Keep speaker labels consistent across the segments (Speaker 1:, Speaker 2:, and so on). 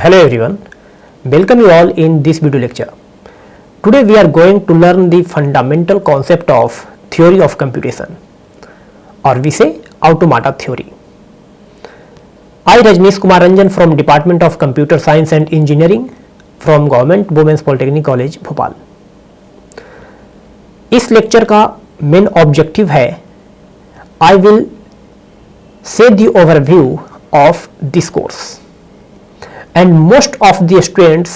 Speaker 1: Hello everyone, welcome you all in this video lecture. Today we are going to learn the fundamental concept of theory of computation, or we say automata theory. I Rajneesh Kumar Ranjan from Department of Computer Science and Engineering from Government Women's Polytechnic College Bhopal. इस lecture का main objective है I will say the overview of this course. And most of the students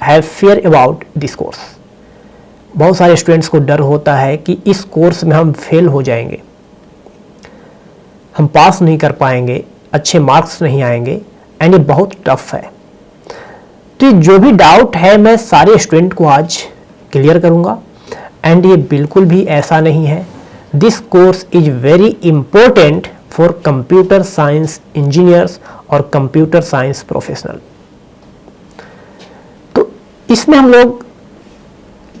Speaker 1: have fear about this course. बहुत सारे students को डर होता है कि इस कोर्स में हम फेल हो जाएंगे, हम पास नहीं कर पाएंगे, अच्छे मार्क्स नहीं आएंगे एंड ये बहुत टफ है. तो ये जो भी डाउट है मैं सारे स्टूडेंट को आज क्लियर करूंगा एंड ये बिल्कुल भी ऐसा नहीं है. This course is very important for computer science engineers और कंप्यूटर साइंस प्रोफेशनल. इसमें हम लोग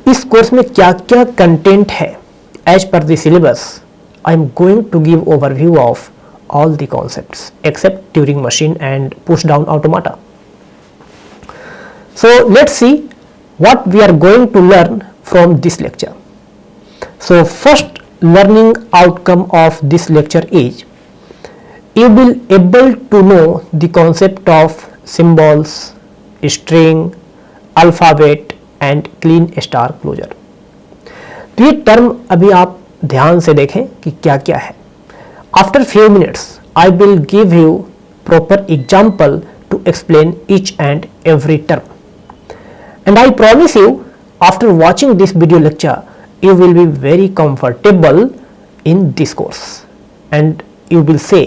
Speaker 1: इस कोर्स में क्या क्या कंटेंट है as per the syllabus. I am going to give overview of all the concepts except Turing machine and push down automata. So let's see what we are going to learn from this lecture. So first learning outcome of this lecture is you will able to know the concept of symbols, string, alphabet and Kleene star closure. तो ये term अभी आप ध्यान से देखें कि क्या क्या है. After few minutes I will give you proper example to explain each and every term and I promise you after watching this video lecture you will be very comfortable in this course and you will say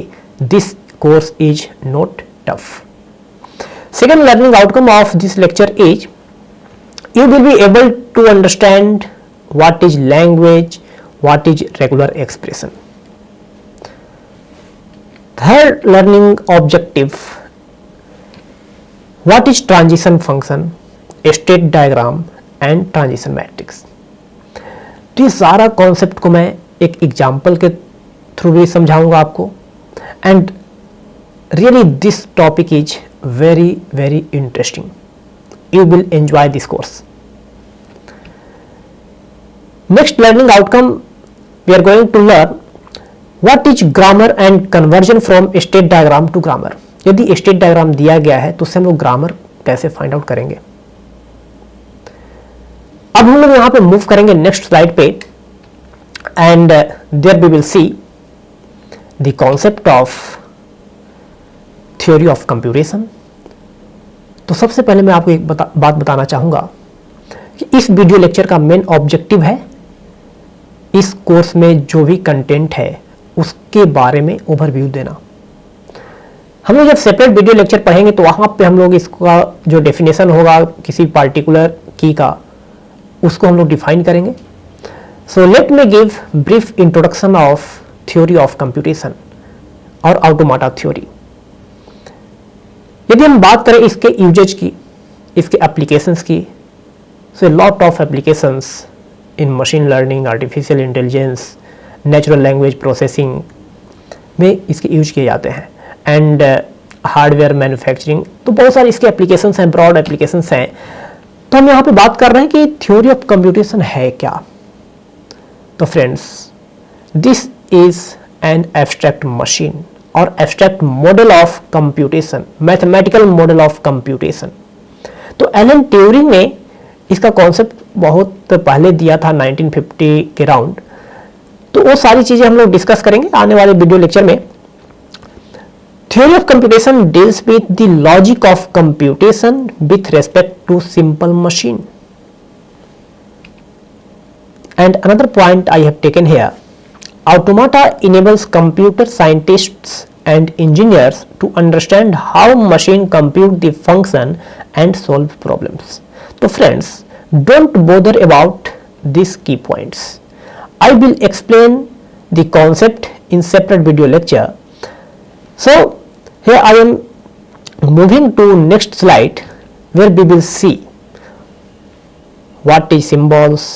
Speaker 1: this course is not tough. Second learning outcome of this lecture is you will be able to understand what is language, what is regular expression. Third learning objective, what is transition function, state diagram and transition matrix. तो ये सारा concept को मैं एक example के through भी समझाऊंगा आपको and really this topic is very very interesting. You will enjoy this course. Next learning outcome we are going to learn what is grammar and conversion from state diagram to grammar. यदि state diagram दिया गया है तो उससे हम लोग grammar कैसे find out करेंगे. अब हम लोग यहां पे मूव करेंगे नेक्स्ट स्लाइड पे and there we will see the concept of theory of computation. तो सबसे पहले मैं आपको एक बात बताना चाहूंगा कि इस वीडियो लेक्चर का मेन ऑब्जेक्टिव है इस कोर्स में जो भी कंटेंट है उसके बारे में ओवरव्यू देना. हम लोग जब सेपरेट वीडियो लेक्चर पढ़ेंगे तो वहां पे हम लोग इसका जो डेफिनेशन होगा किसी पार्टिकुलर की का उसको हम लोग डिफाइन करेंगे. So let me give brief introduction of theory of computation और ऑटोमाटा थ्योरी. यदि हम बात करें इसके यूजेज की, इसके एप्लीकेशंस की, so lot of applications in machine learning, artificial intelligence, natural language processing में इसके यूज किए जाते हैं एंड हार्डवेयर मैन्युफैक्चरिंग. तो बहुत सारे इसके एप्लीकेशंस हैं, ब्रॉड एप्लीकेशंस हैं. तो हम यहाँ पे बात कर रहे हैं कि थ्योरी ऑफ कंप्यूटेशन है क्या. तो friends this is an abstract machine और abstract model of computation, mathematical model of computation. तो एलन ट्यूरिंग ने इसका कॉन्सेप्ट बहुत पहले दिया था 1950 के राउंड. तो वो सारी चीजें हम लोग डिस्कस करेंगे आने वाले वीडियो लेक्चर में. Theory of computation deals with the logic of computation with respect to simple machine. And another point I have taken here, automata enables computer scientists and engineers to understand how machine compute the function and solve problems. So friends, don't bother about these key points. I will explain the concept in separate video lecture. So here I am moving to next slide where we will see what is symbols,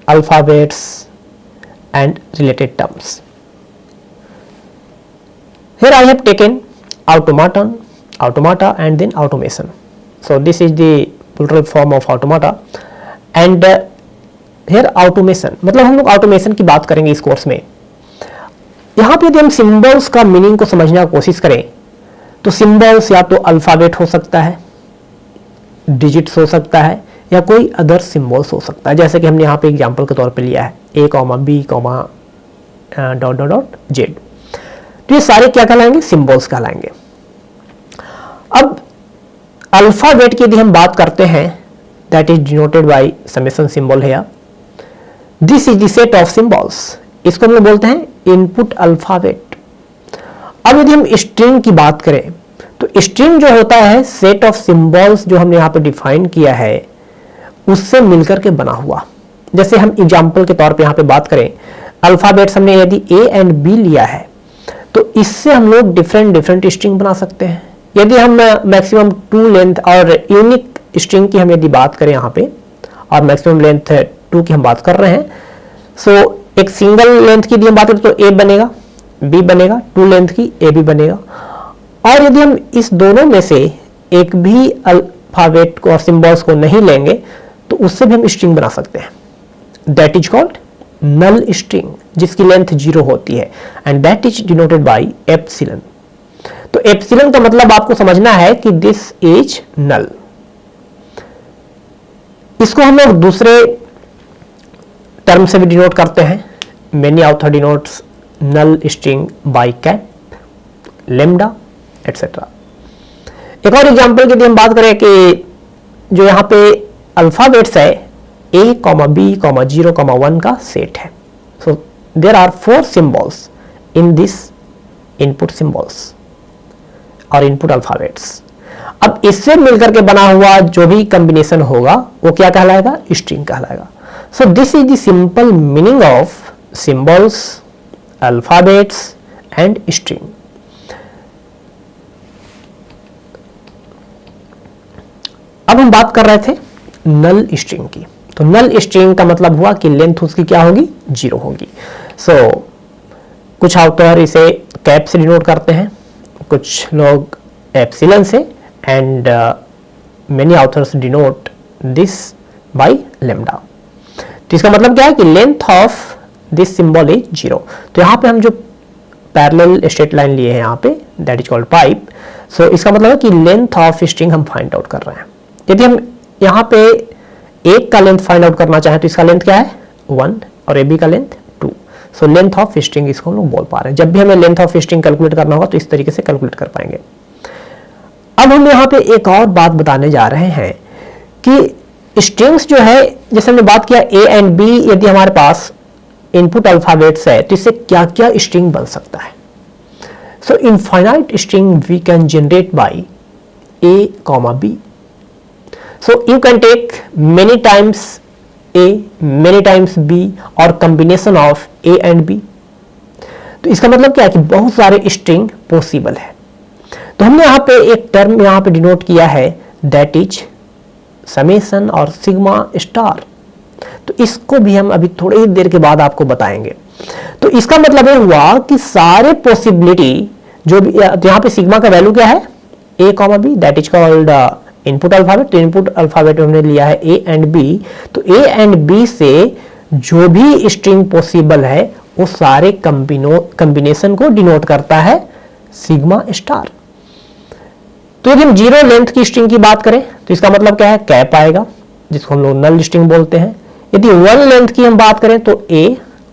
Speaker 1: alphabets and related terms. Here I have taken automata and then automation. So this is the plural form of automata. And here automation, मतलब हम लोग automation की बात करेंगे इस course में। यहाँ पे यदि हम सिंबल्स का मीनिंग को समझने की कोशिश करें तो सिंबल्स या तो अल्फाबेट हो सकता है, डिजिट्स हो सकता है, या कोई अदर सिंबल्स हो सकता है, जैसे कि हमने यहाँ पे एग्जांपल के तौर पे लिया है A, B, dot dot dot Z। तो ये सारे क्या कहलाएंगे? सिंबल्स कहलाएंगे। अब अल्फाबेट की यदि हम बात करते हैं, that is denoted by summation symbol है। This is the set of symbols, इसको हम लोग बोलते हैं इनपुट अल्फाबेट। अब यदि हम स्ट्रिंग की बात करें तो स्ट्रिंग जो होता है सेट ऑफ सिंबल्स जो हमने यहाँ पे डिफाइन किया है उससे मिलकर के बना हुआ। जैसे हम एग्जाम्पल के तौर पे यहाँ पे बात करें, अल्फाबेट्स हमने यदि A एंड B लिया है तो इससे हम लोग डिफरेंट स्ट्रिंग बना सकते हैं। यदि हम मैक्सिमम 2 लेंथ और यूनिक स्ट्रिंग की हम यदि बात करें यहाँ पे, और मैक्सिमम लेंथ 2 की हम बात कर रहे हैं, सो एक सिंगल लेंथ की यदि हम बात करें तो A बनेगा, B बनेगा, 2 लेंथ की A भी बनेगा। और यदि हम इस दोनों में से एक भी अल्फाबेट को और सिंबल्स को नहीं लेंगे तो उससे भी हम स्ट्रिंग बना सकते हैं। That is called null string, जिसकी लेंथ 0 होती है, and that is denoted by epsilon. तो एप्सिलॉन का मतलब आपको समझना है कि दिस इज नल। इसको हम लोग दूसरे टर्म से भी डिनोट करते हैं। Many author denotes null string by cap, lambda etcetera. एक और एग्जांपल की यदि हम बात करें कि जो यहाँ पे अल्फाबेट्स है A, B, 0, 1 का सेट है। So there are 4 symbols in this input symbols और इनपुट अल्फाबेट्स। अब इससे मिलकर के बना हुआ जो भी कॉम्बिनेशन होगा वो क्या कहलाएगा? स्ट्रिंग कहलाएगा। सो this is the simple meaning of symbols, alphabets and string. अब हम बात कर रहे थे नल स्ट्रिंग की। तो नल स्ट्रिंग का मतलब हुआ कि लेंथ उसकी क्या होगी? 0 होगी। सो कुछ ऑथर इसे कैप से डिनोट करते हैं, कुछ लोग एप्सिलॉन से, and many authors denote this by lambda. तो इसका मतलब क्या है कि length of this symbol is 0। तो यहाँ पे हम जो पैरेलल स्ट्रेट लाइन लिए हैं यहाँ पे, दैट इज कॉल्ड पाइप। सो इसका मतलब है कि लेंथ ऑफ स्ट्रिंग हम फाइंड आउट कर रहे हैं। यदि हम यहाँ पे एक का लेंथ फाइंड आउट करना चाहें तो इसका लेंथ क्या है? 1, और AB का length 2। So length of string इसको हम लोग बोल पा रहे हैं। जब भी हमें लेंथ ऑफ स्ट्रिंग कैलकुलेट करना होगा तो इस तरीके से कैलकुलेट कर पाएंगे। अब हम यहाँ पे एक और बात बताने जा रहे हैं कि स्ट्रिंग्स जो है, जैसे हमने बात किया A एंड B, यदि हमारे पास इनपुट अल्फाबेट्स है तो इससे क्या क्या स्ट्रिंग बन सकता है। So infinite string we can generate by A, B। So you can take many times A, many times B, और combination of A and B। तो इसका मतलब क्या है कि बहुत सारे स्ट्रिंग पॉसिबल है। तो हमने यहाँ पे एक टर्म यहाँ पे डिनोट किया है, दैट इज समेशन और सिग्मा स्टार। तो इसको भी हम अभी थोड़ी ही देर के बाद आपको बताएंगे। तो इसका मतलब ये हुआ कि सारे पॉसिबिलिटी जो भी, यहाँ पे सिग्मा का वैल्यू क्या है? A, B, that is called input alphabet. तो इनपुट अल्फाबेट हमने लिया है A एंड B। तो A एंड B से जो भी स्ट्रिंग पॉसिबल है वो सारे कॉम्बिनेशन को डिनोट करता है सिग्मा स्टार। तो यदि हम 0 लेंथ की स्ट्रिंग की बात करें तो इसका मतलब क्या है? कैप आएगा, जिसको हम लोग नल स्ट्रिंग बोलते हैं। यदि 1 लेंथ की हम बात करें तो A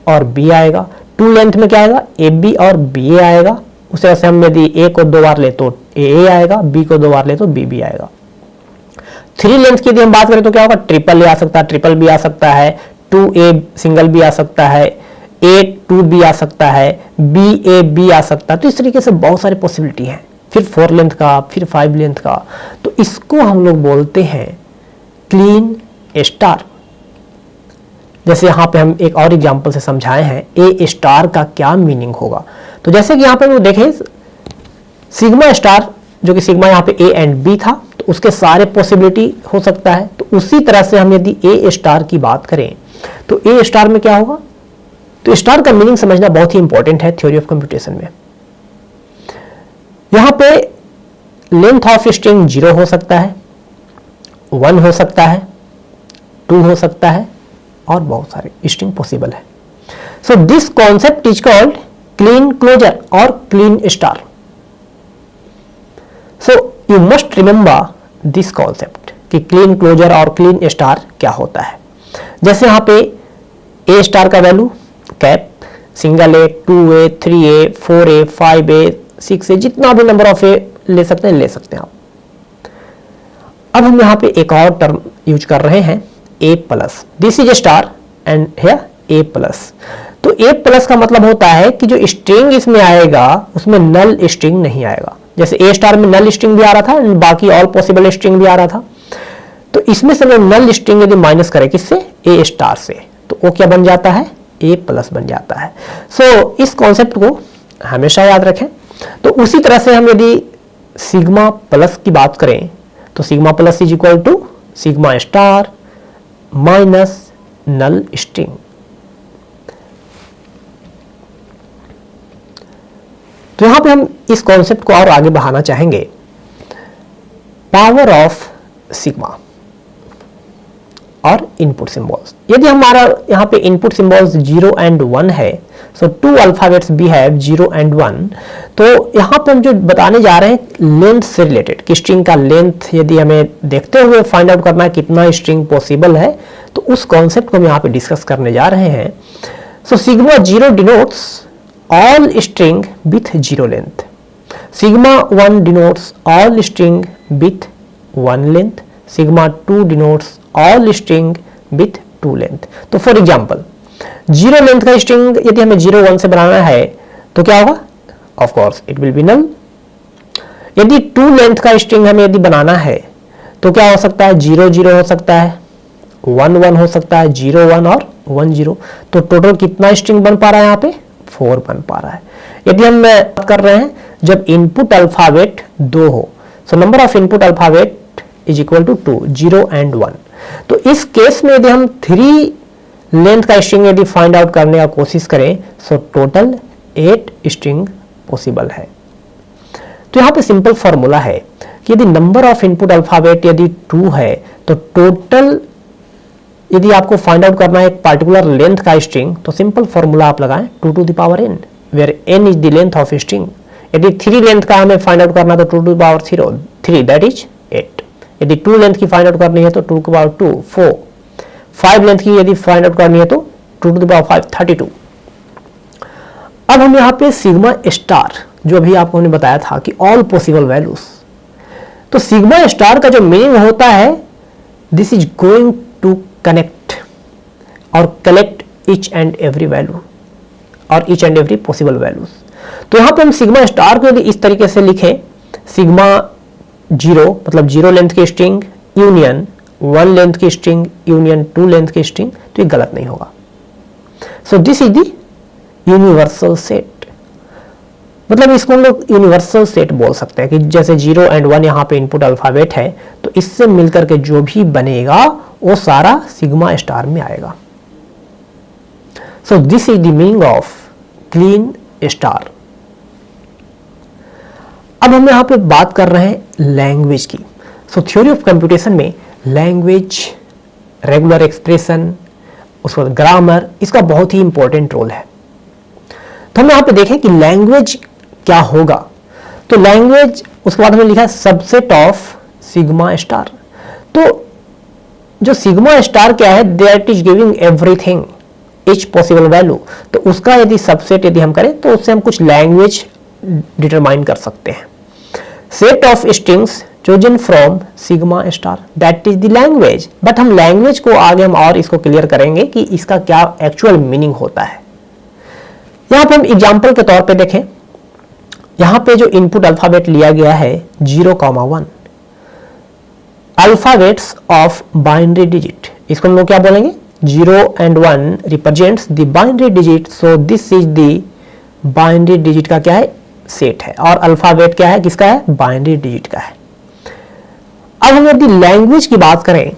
Speaker 1: और B आएगा। 2 लेंथ में क्या आएगा? AB और BA आएगा। उस तरह से हम यदि A को 2 बार ले तो AA आएगा, B को 2 बार ले तो BB आएगा। 3 लेंथ की यदि हम बात करें तो क्या होगा? ट्रिपल A आ सकता है, ट्रिपल B आ सकता है, 2A सिंगल B आ सकता है, A 2B आ सकता है, BA B आ सकता है। तो इस तरीके से बहुत सारी पॉसिबिलिटी है। फिर 4 लेंथ का, फिर 5 लेंथ का। तो इसको हम लोग बोलते हैं क्लीन स्टार। जैसे यहाँ पे हम एक और एग्जांपल से समझाए हैं A स्टार का क्या मीनिंग होगा। तो जैसे कि यहाँ पे वो देखें सिग्मा स्टार, जो कि सिग्मा यहाँ पे A एंड B था, तो उसके सारे पॉसिबिलिटी हो सकता है। तो उसी तरह से हम यदि A स्टार की बात करें तो A स्टार में क्या होगा? तो स्टार का मीनिंग समझना बहुत ही इंपॉर्टेंट है थ्योरी ऑफ कंप्यूटेशन में। यहाँ पे लेंथ ऑफ स्ट्रिंग 0 हो सकता है, 1 हो सकता है, 2 हो सकता है और बहुत सारे स्ट्रिंग पॉसिबल है। So this concept is called Kleene closure और Kleene star. So you must remember this concept कि क्लीन क्लोजर और क्लीन स्टार क्या होता है। जैसे यहाँ पे ए स्टार का value cap, single A, 2A, 3A, 4A, 5A, 6A, जितना भी नंबर ऑफ ए ले सकते हैं आप। अब हम यहाँ पे एक और टर्म यूज कर रहे हैं A plus. This is a star and here A plus. तो A प्लस का मतलब होता है कि जो स्ट्रिंग इसमें आएगा उसमें नल स्ट्रिंग नहीं आएगा। जैसे A स्टार में नल स्ट्रिंग भी आ रहा था एंड बाकी ऑल पॉसिबल स्ट्रिंग भी आ रहा था, तो इसमें से नल स्ट्रिंग यदि माइनस करें किससे, A स्टार से, तो वो क्या बन जाता है, A प्लस बन जाता है। सो इस कॉन्सेप्ट को हमेशा याद रखें। तो उसी तरह से हम यदि सिग्मा प्लस की बात करें तो sigma plus is equal to sigma star minus null string. तो यहां पे हम इस कॉन्सेप्ट को और आगे बढ़ाना चाहेंगे। पावर ऑफ सिग्मा और इनपुट सिंबल्स। यदि हमारा यहाँ पे इनपुट सिंबल्स 0 एंड 1 है, सो 2 अल्फाबेट्स भी है 0 एंड 1, तो यहाँ पे हम जो बताने जा रहे हैं लेंथ से रिलेटेड कि स्ट्रिंग का लेंथ यदि हमें देखते हुए फाइंड आउट करना है कितना स्ट्रिंग पॉसिबल है, तो उस कॉन्सेप्ट को हम यहाँ पे डिस्कस करने जा रहे हैं। So sigma 0 denotes all string with 0 length, sigma 1 denotes all string with 1 length, sigma 2 denotes all string with 2 length. तो फॉर एग्जांपल 0 लेंथ का स्ट्रिंग यदि हमें 0 1 से बनाना है तो क्या होगा, of course it will be null. यदि 2 लेंथ का स्ट्रिंग हमें यदि बनाना है तो क्या हो सकता है, 0 0 हो सकता है, 1 1 हो सकता है, 0 1 और 1 0। तो टोटल कितना स्ट्रिंग बन पा रहा है यहाँ पे, 4 बन पा रहा है। यदि हम बात कर रहे हैं जब इनपुट अल्फाबेट 2 हो, so number of input alphabet is equal to 2, 0 and 1। तो इस केस में यदि हम 3 लेंथ का स्ट्रिंग यदि फाइंड आउट करने का कोशिश करें, सो टोटल 8 स्ट्रिंग पॉसिबल है। तो यहाँ पे सिंपल फॉर्मूला है कि यदि नंबर ऑफ इनपुट अल्फाबेट यदि 2 है तो टोटल यदि आपको फाइंड आउट करना है एक पार्टिकुलर लेंथ का स्ट्रिंग, तो सिंपल फॉर्मूला आप लगाएं 2 to the power n, where n is the length of string. यदि 3 लेंथ का हमें फाइंड आउट करना तो 2 to the power 3 that is 8। यदि 2 लेंथ की फाइंड आउट करनी है तो 2 to the power 2 4, 5 लेंथ की यदि फाइंड आउट करनी है तो 2 to the power 5 32। अब हम यहाँ पे सिग्मा स्टार जो अभी आपको हमने बताया था कि ऑल पॉसिबल वैल्यूज, तो सिग्मा स्टार का जो मीनिंग होता है this is going to connect और collect each and every value और each and every possible values. तो यहाँ पे हम सिग्मा स्टार को यदि इस तरीके से लिखें, सिग्मा 0 मतलब 0 लेंथ की स्ट्रिंग यूनियन 1 लेंथ की स्ट्रिंग यूनियन 2 लेंथ की स्ट्रिंग, तो ये गलत नहीं होगा। सो this is the universal set, मतलब इसको हम लोग यूनिवर्सल सेट बोल सकते हैं कि जैसे 0 एंड 1 यहाँ पे इनपुट अल्फाबेट है, तो इससे मिलकर के जो भी बनेगा वो सारा सिग्मा स्टार में आएगा। सो this is the meaning of Kleene star. अब हम यहाँ पे बात कर रहे हैं लैंग्वेज की। सो थ्योरी ऑफ कंप्यूटेशन में लैंग्वेज, रेगुलर एक्सप्रेशन, उसके बाद ग्रामर, इसका बहुत ही इंपॉर्टेंट रोल है। तो हम यहाँ पे देखें कि लैंग्वेज क्या होगा। तो लैंग्वेज, उसके बाद हमने लिखा सबसेट ऑफ सिग्मा स्टार। तो जो सिग्मा स्टार क्या है, that is giving everything each possible value, तो उसका यदि सबसेट यदि हम करें तो उससे हम कुछ लैंग्वेज डिटरमाइन कर सकते हैं। Set of strings chosen from sigma star that is the language। But हम लैंग्वेज को आगे हम और इसको क्लियर करेंगे कि इसका क्या एक्चुअल मीनिंग होता है। यहाँ पे हम एग्जाम्पल के तौर पे देखें, यहाँ पे जो इनपुट अल्फाबेट लिया गया है 0,1 अल्फाबेट्स ऑफ बाइनरी डिजिट, इसको हम लोग क्या बोलेंगे, 0 and 1 represents the binary digit. So this is the binary digit का क्या है, सेट है, और अल्फाबेट क्या है, किसका है, बाइनरी डिजिट का है। अब हम यदि लैंग्वेज की बात करें,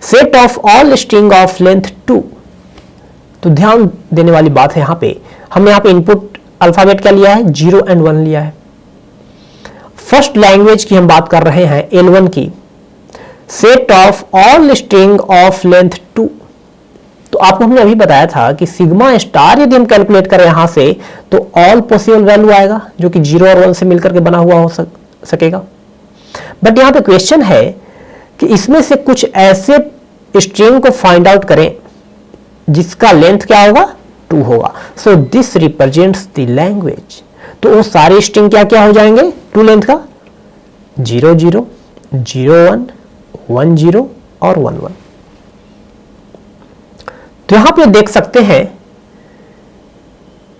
Speaker 1: set of all string of length 2, तो ध्यान देने वाली बात है यहाँ पे, हमने यहाँ पे इनपुट अल्फाबेट क्या लिया है, 0 and 1 लिया है। फर्स्ट लैंग्वेज की हम बात कर रहे हैं L1 की, set of all string of length 2। तो आपको हमने अभी बताया था कि सिग्मा स्टार यदि हम कैलकुलेट करें यहां से तो ऑल पॉसिबल वैल्यू आएगा जो कि 0 और 1 से मिलकर के बना हुआ हो सकेगा। बट यहां पे क्वेश्चन है कि इसमें से कुछ ऐसे स्ट्रिंग को फाइंड आउट करें जिसका लेंथ क्या होगा, 2 होगा। So this represents the language. तो वो सारे स्ट्रिंग क्या क्या हो जाएंगे 2 लेंथ का, 0 0 0 1 1 0 और 1 1। तो यहां पे देख सकते हैं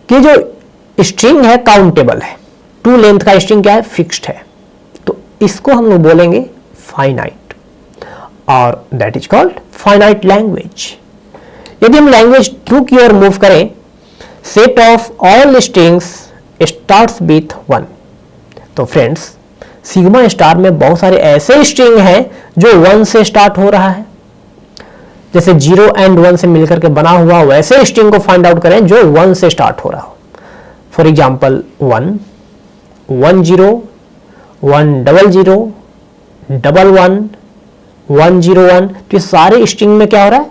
Speaker 1: कि जो स्ट्रिंग है काउंटेबल है, 2 लेंथ का स्ट्रिंग क्या है, फिक्स्ड है। तो इसको हम लोग बोलेंगे फाइनाइट और that is called finite language. यदि हम लैंग्वेज 2 की ओर मूव करें, set of all strings starts with 1। तो फ्रेंड्स सिग्मा स्टार में बहुत सारे ऐसे स्ट्रिंग हैं जो 1 से स्टार्ट हो रहा है। जैसे 0 एंड 1 से मिलकर के बना हुआ वैसे स्ट्रिंग को फाइंड आउट करें जो 1 से स्टार्ट हो रहा हो। For example 1 1 0 1 0 0 1 1 1 0 1। तो ये सारे स्ट्रिंग में क्या हो रहा है,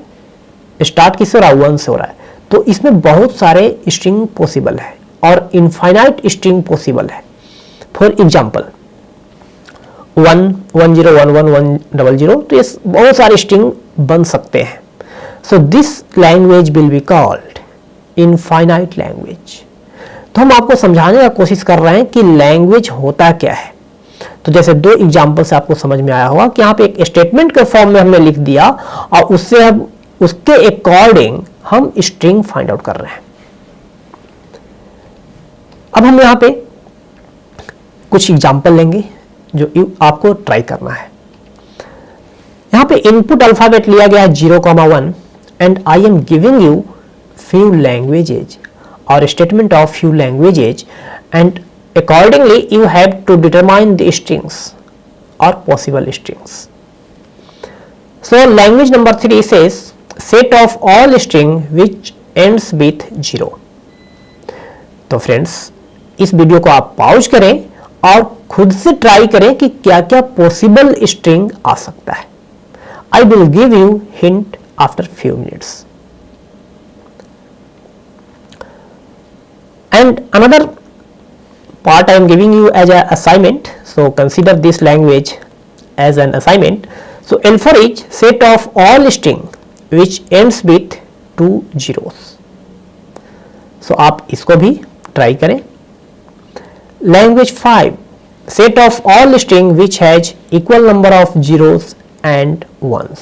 Speaker 1: स्टार्ट किससे हो रहा है, 1 से हो रहा है। तो इसमें बहुत सारे स्ट्रिंग पॉसिबल है और इनफाइनाइट स्ट्रिंग पॉसिबल है। For example 1 1 0 1 1 1 0 0। तो ये बहुत सारे स्ट्रिंग बन सकते हैं। So this language will be called infinite language. तो हम आपको समझाने का कोशिश कर रहे हैं कि लैंग्वेज होता क्या है। तो जैसे 2 एग्जांपल से आपको समझ में आया होगा कि यहाँ पे एक स्टेटमेंट के फॉर्म में हमने लिख दिया और उससे हम उसके अकॉर्डिंग हम स्ट्रिंग फाइंड आउट कर रहे हैं। अब हम यहाँ पे कुछ एग्जांपल लेंगे जो आपको ट्राई करना है। यहां पे इनपुट अल्फाबेट लिया गया है 0,1 and I am giving you few languages और statement of few languages and accordingly you have to determine the strings और possible strings. So language number 3 says set of all string which ends with 0। तो friends इस video को आप pause करें और खुद से ट्राई करें कि क्या क्या पॉसिबल स्ट्रिंग आ सकता है। I will give you hint after few minutes. And another part I am giving you as an assignment. So consider this language as an assignment. So L for each set of all string which ends with 2 zeros. So आप इसको भी try करें। Language 5 set of all string which has equal number of zeros and ones.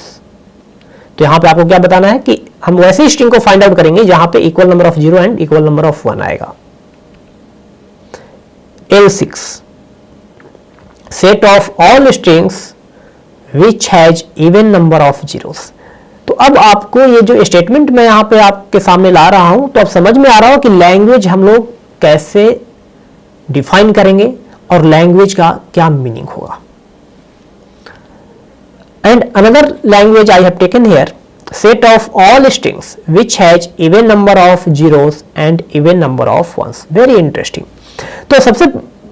Speaker 1: तो यहां पे आपको क्या बताना है कि हम वैसे स्ट्रिंग को फाइंड आउट करेंगे जहां पे equal number of 0 and equal number of 1 आएगा। L6 set of all strings which has even number of zeros. तो अब आपको ये जो स्टेटमेंट मैं यहां पे आपके सामने ला रहा हूं तो अब समझ में आ रहा हो कि लैंग्वेज हम लोग कैसे डिफाइन करेंगे और लैंग्वेज का क्या मीनिंग होगा। And another language I have taken here, set of all strings which has even number of zeros and even number of ones. Very interesting. तो सबसे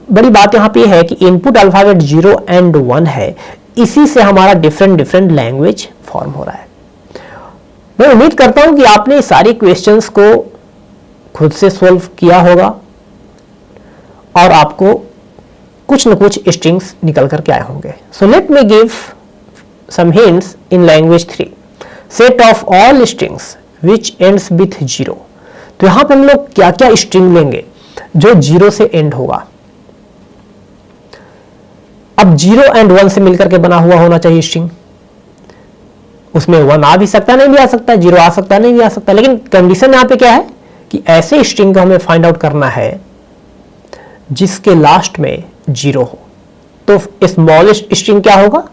Speaker 1: बड़ी बात यहाँ पे है कि इनपुट अल्फाबेट 0 एंड 1 है, इसी से हमारा डिफरेंट लैंग्वेज फॉर्म हो रहा है। मैं उम्मीद करता हूँ कि आपने सारी क्वेश्चंस को खुद से सोल्व किया होगा और आपको कुछ न कुछ स्ट्रिंग्स निकल करके आए होंगे। So let me give some hints in language 3 set of all strings which ends with 0। तो यहां पे हम लोग क्या क्या स्ट्रिंग लेंगे जो 0 से एंड होगा। अब 0 एंड 1 से मिलकर के बना हुआ होना चाहिए स्ट्रिंग। उसमें 1 आ भी सकता नहीं भी आ सकता, 0 आ सकता नहीं भी आ सकता, लेकिन कंडीशन यहां पे क्या है कि ऐसे स्ट्रिंग को हमें फाइंड आउट करना है जिसके लास्ट में 0 हो। तो स्मॉलेस्ट स्ट्रिंग क्या होगा,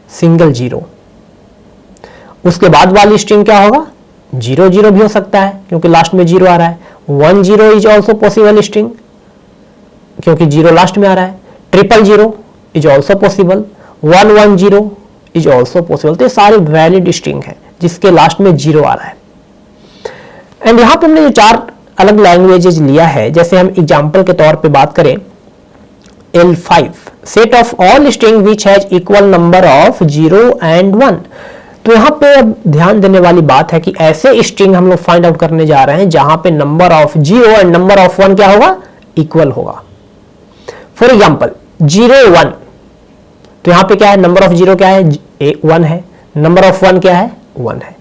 Speaker 1: सिंगल 0। उसके बाद वाली स्ट्रिंग क्या होगा, 0 0 भी हो सकता है क्योंकि लास्ट में 0 आ रहा है। 1 0 इज ऑल्सो पॉसिबल स्ट्रिंग क्योंकि 0 लास्ट में आ रहा है। 0 0 is also possible. 1 1 0 is also possible. तो ये सारे वैलिड स्ट्रिंग है जिसके लास्ट में 0 आ रहा है। एंड यहां पे हमने जो 4 अलग लैंग्वेजेज लिया है, जैसे हम एग्जाम्पल के तौर पे बात करें L5 set of all string which has equal number of 0 and 1। तो यहाँ पे अब ध्यान देने वाली बात है कि ऐसे स्ट्रिंग हम लोग फाइंड आउट करने जा रहे हैं जहां पे number of 0 and number of 1 क्या होगा, इक्वल होगा। फॉर एग्जाम्पल 0 1, तो यहाँ पे क्या है, नंबर ऑफ 0 क्या है, 1 है, नंबर ऑफ 1 क्या है, 1 है,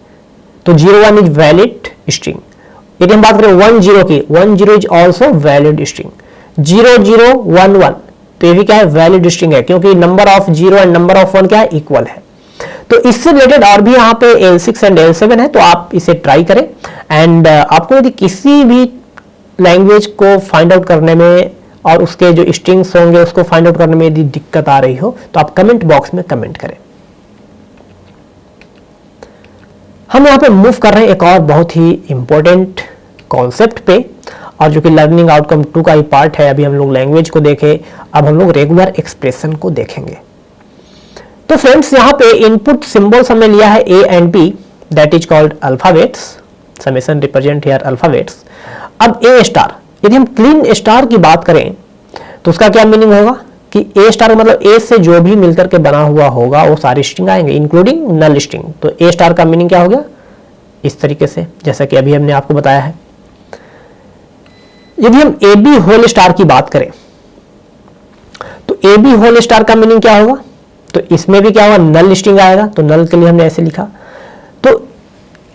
Speaker 1: तो 0 1 इज वैलिड स्ट्रिंग। यदि हम बात करें 1 0 की, 1 0 इज ऑल्सो वैलिड स्ट्रिंग। 0 0 1 1, तो ये भी क्या है, वैलिड स्ट्रिंग है, क्योंकि number of 0 and number of 1 क्या है, इक्वल है। तो इससे रिलेटेड और भी यहाँ पे L6 एंड L7 है, तो आप इसे ट्राई करें। एंड आपको यदि किसी भी लैंग्वेज को फाइंड आउट करने में और उसके जो स्ट्रिंग्स होंगे उसको फाइंड आउट करने में यदि दिक्कत आ रही हो तो आप कमेंट बॉक्स में कमेंट करें। हम यहाँ पे मूव कर रहे हैं एक और बहुत ही इंपॉर्टेंट कॉन्सेप्ट पे, और जो कि लर्निंग आउटकम 2 का ही पार्ट है। अभी हम लोग लैंग्वेज को देखे, अब हम लोग रेगुलर एक्सप्रेशन को देखेंगे। तो फ्रेंड्स यहाँ पे इनपुट सिंबल्स हमने लिया है A and B, that is called alphabets, summation represent here alphabets. अब A स्टार, यदि हम क्लीन स्टार की बात करें तो उसका क्या मीनिंग होगा कि A स्टार मतलब A से जो भी मिलकर के बना हुआ होगा वो सारे स्ट्रिंग आएंगे, इंक्लूडिंग नल स्ट्रिंग। तो A स्टार का मीनिंग क्या हो गया, इस तरीके से, जैसा कि अभी हमने आपको बताया है। यदि हम AB होल स्टार की बात करें तो AB होल स्टार का मीनिंग क्या होगा, तो इसमें भी क्या होगा, नल स्ट्रिंग आएगा, तो नल के लिए हमने ऐसे लिखा। तो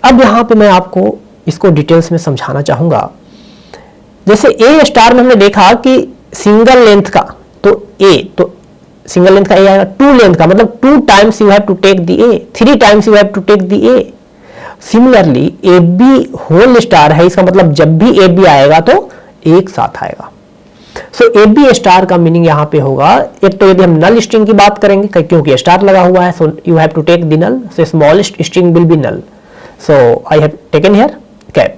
Speaker 1: अब यहां पे मैं आपको इसको डिटेल्स में समझाना चाहूंगा। जैसे A स्टार में हमने देखा कि सिंगल लेंथ का, तो A, तो सिंगल लेंथ का A आएगा, 2 लेंथ का मतलब 2 times you have to take the A, 3 times you have to take the A। Similarly AB whole star है, इसका मतलब जब भी AB आएगा तो एक साथ आएगा। सो AB स्टार का मीनिंग यहां पे होगा, एक तो यदि हम नल स्ट्रिंग की बात करेंगे क्योंकि स्टार लगा हुआ है, so you have to take the null, so smallest string will be null, so I have taken here cap.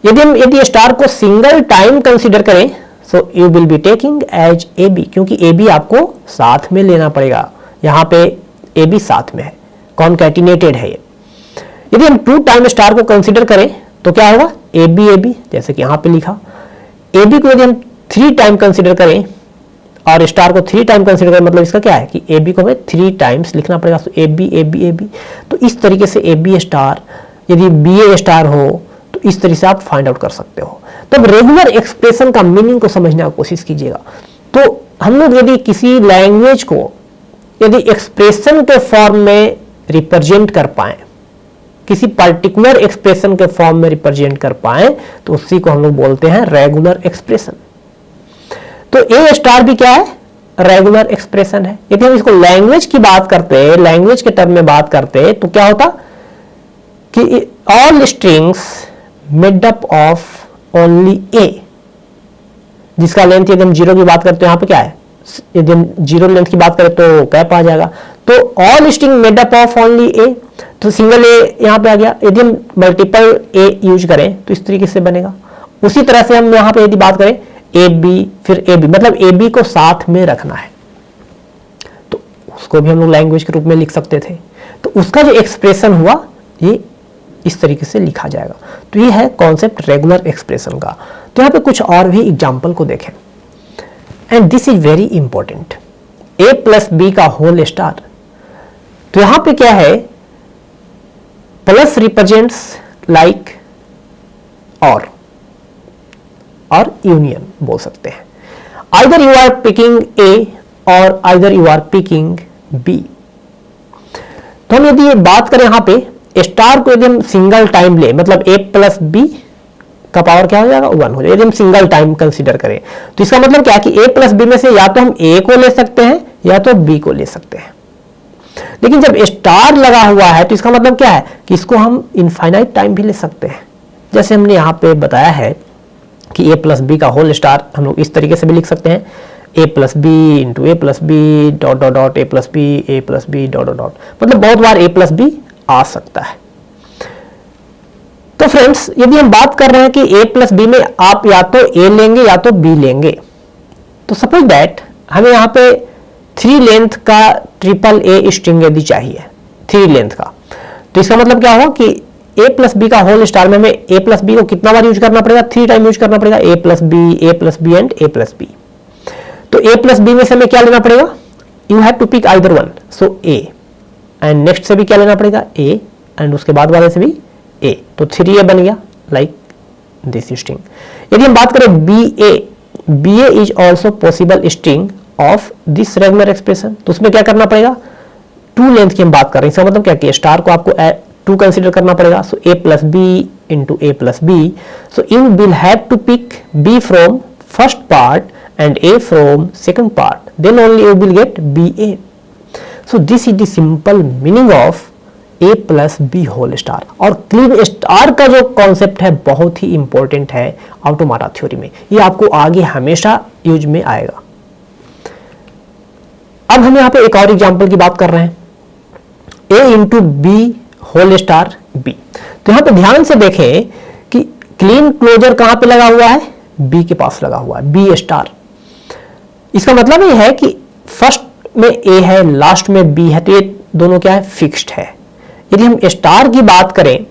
Speaker 1: यदि स्टार को सिंगल टाइम कंसीडर करें, so you will be taking as AB, क्योंकि AB आपको साथ में लेना पड़ेगा, यहां पे AB साथ में है, कॉन्कैटिनेटेड है ये। यदि हम 2 टाइम स्टार को कंसीडर करें तो क्या होगा, AB AB, जैसे कि यहां पे लिखा। AB को यदि हम 3 टाइम कंसीडर करें और स्टार को 3 टाइम कंसीडर करें, मतलब इसका क्या है कि AB को हमें 3 टाइम्स लिखना पड़ेगा, तो AB AB AB। तो इस तरीके से AB स्टार, यदि BA स्टार हो तो इस तरीके से आप फाइंड आउट कर सकते हो। तब रेगुलर एक्सप्रेशन का मीनिंग को समझने की कोशिश कीजिएगा। तो हम लोग यदि किसी लैंग्वेज को यदि एक्सप्रेशन के फॉर्म में रिप्रेजेंट कर पाए, किसी पर्टिकुलर एक्सप्रेशन के फॉर्म में रिप्रेजेंट कर पाए, तो उसी को हम लोग बोलते हैं रेगुलर एक्सप्रेशन। तो A स्टार भी क्या है, रेगुलर एक्सप्रेशन है। यदि हम इसको लैंग्वेज की बात करते, लैंग्वेज के टर्म में बात करते, तो क्या होता कि all strings made up of only A, जिसका लेंथ यदि हम 0 की बात करते हैं, यहां पे क्या है, यदि हम 0 लेंथ की बात करें तो कैप आ जाएगा। तो all string made up of only A, तो सिंगल A यहां पे आ गया। यदि हम मल्टीपल A यूज करें तो इस तरीके से बनेगा। उसी तरह से हम यहां पे यदि बात करें AB फिर AB, मतलब AB को साथ में रखना है, तो उसको भी हम लोग लैंग्वेज के रूप में लिख सकते थे। तो उसका जो एक्सप्रेशन हुआ ये इस तरीके से लिखा जाएगा। तो ये है कॉन्सेप्ट रेगुलर एक्सप्रेशन का। तो यहाँ पे कुछ और भी एग्जाम्पल को देखें, and this is very important. A plus B का होल स्टार, तो यहां पे क्या है, प्लस रिप्रेजेंट्स लाइक और यूनियन बोल सकते हैं। Either you are picking A और either you are picking B। तो हम यदि बात करें यहां पे स्टार को यदि हम सिंगल टाइम ले, मतलब A प्लस B का पावर क्या हो जाएगा, 1 हो जाएगा। यदि हम सिंगल टाइम कंसीडर करें तो इसका मतलब क्या है कि A प्लस B में से या तो हम A को ले सकते हैं या तो B को ले सकते हैं। लेकिन जब स्टार लगा हुआ है तो इसका मतलब क्या है कि इसको हम इनफाइनाइट टाइम भी ले सकते हैं। जैसे हमने यहाँ पे बताया है कि A प्लस B का होल स्टार हम लोग इस तरीके से भी लिख सकते हैं, A plus B into A plus B dot dot dot A plus B dot dot dot, मतलब बहुत बार A प्लस बी आ सकता है। तो फ्रेंड्स यदि हम बात कर रहे हैं कि A प्लस बी में आप या तो A लेंगे या तो B लेंगे, तो सपोज दैट हमें यहाँ पे 3 लेंथ का ट्रिपल A स्ट्रिंग यदि चाहिए 3 लेंथ का, तो इसका मतलब क्या होगा कि A प्लस बी का होल स्टार में हमें A प्लस बी को कितना बार यूज करना पड़ेगा, 3 टाइम यूज करना पड़ेगा, A plus B and A plus B. तो a प्लस बी में से हमें क्या लेना पड़ेगा, you have to pick either one, so a, and next से भी क्या लेना पड़ेगा a, एंड उसके बाद वाले से भी a, तो 3a बन गया लाइक दिस स्ट्रिंग। यदि हम बात करें BA is also possible string of this regular expression, तो उसमें क्या करना पड़ेगा, 2 लेंथ की हम बात कर रहे हैं, इसका मतलब क्या कि स्टार को आपको 2 कंसीडर करना पड़ेगा, so a plus B into a plus B, so you will have to pick b from first part and a from second part, then only you will get BA. So this is the simple meaning of a plus b whole star। और Kleene star का जो concept है बहुत ही important है ऑटोमाटा theory में, ये आपको आगे हमेशा यूज में आएगा। अब हम यहाँ पे एक और एग्जांपल की बात कर रहे हैं, a into B whole star b। तो यहाँ पे ध्यान से देखें कि क्लीन क्लोजर कहाँ पे लगा हुआ है, b के पास लगा हुआ है, b स्टार। इसका मतलब ये है कि फर्स्ट में a है, लास्ट में b है, तो ये दोनों क्या है, फिक्स्ड है। यदि हम स्टार की बात करें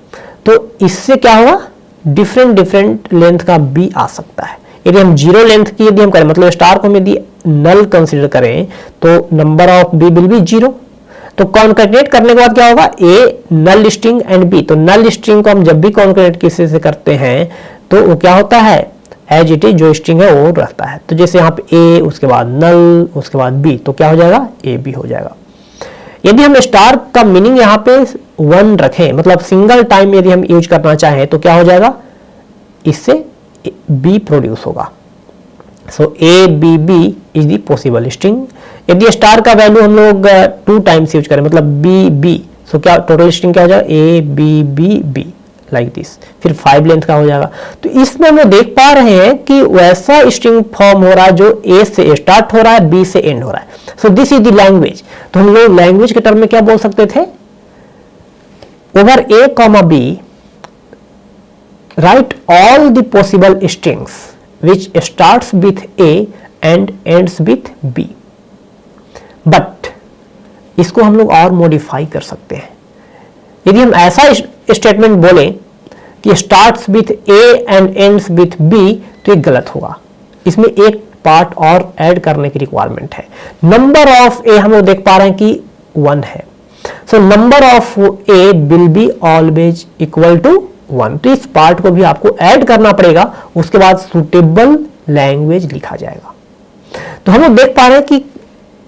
Speaker 1: तो इससे क्या होगा, डिफरेंट लेंथ का b आ सकता है। यदि हम 0 लेंथ की यदि हम करें, मतलब स्टार को हम यदि नल कंसीडर करें तो number of b will be 0। तो कॉन्कैटिनेट करने के बाद क्या होगा, a null string and b। तो नल स्ट्रिंग को हम जब भी कॉन्कैटिनेट किसी से करते हैं तो वो क्या होता है, एज इट इज जो स्ट्रिंग है वो रहता है। तो जैसे यहाँ पे a, उसके बाद नल, उसके बाद b, तो क्या हो जाएगा, a b हो जाएगा। यदि हम स्टार का मीनिंग यहाँ पे 1 रखें, मतलब सिंगल टाइम यदि हम यूज करना चाहें तो क्या हो जाएगा, इससे b प्रोड्यूस होगा। सो a b b is the possible string. यदि स्टार का वैल्यू हम लोग 2 टाइम्स यूज करें, मतलब b b, सो क्या टोटल स्ट्रिंग क्या हो जाएगा, a b b b like this, फिर 5 लेंथ का हो जाएगा। तो इसमें हम देख पा रहे हैं कि वैसा स्ट्रिंग फॉर्म हो रहा है जो a से स्टार्ट हो रहा है, b से एंड हो रहा है। So this is the language. तो हम लोग लैंग्वेज के टर्म में क्या बोल सकते थे, over a comma b right all the possible strings which starts with a and ends with b। But इसको हम लोग और मॉडिफाई कर सकते हैं। यदि हम ऐसा स्टेटमेंट बोलें कि starts with a and ends with b, तो ये गलत होगा। इसमें एक पार्ट और ऐड करने की रिक्वायरमेंट है। नंबर ऑफ a हम लोग देख पा रहे हैं कि 1 है, so number of a will be always equal to 1। तो इस पार्ट को भी आपको ऐड करना पड़ेगा, उसके बाद सुटेबल लैंग्वेज लिखा जाएगा। तो हम लोग देख पा रहे हैं कि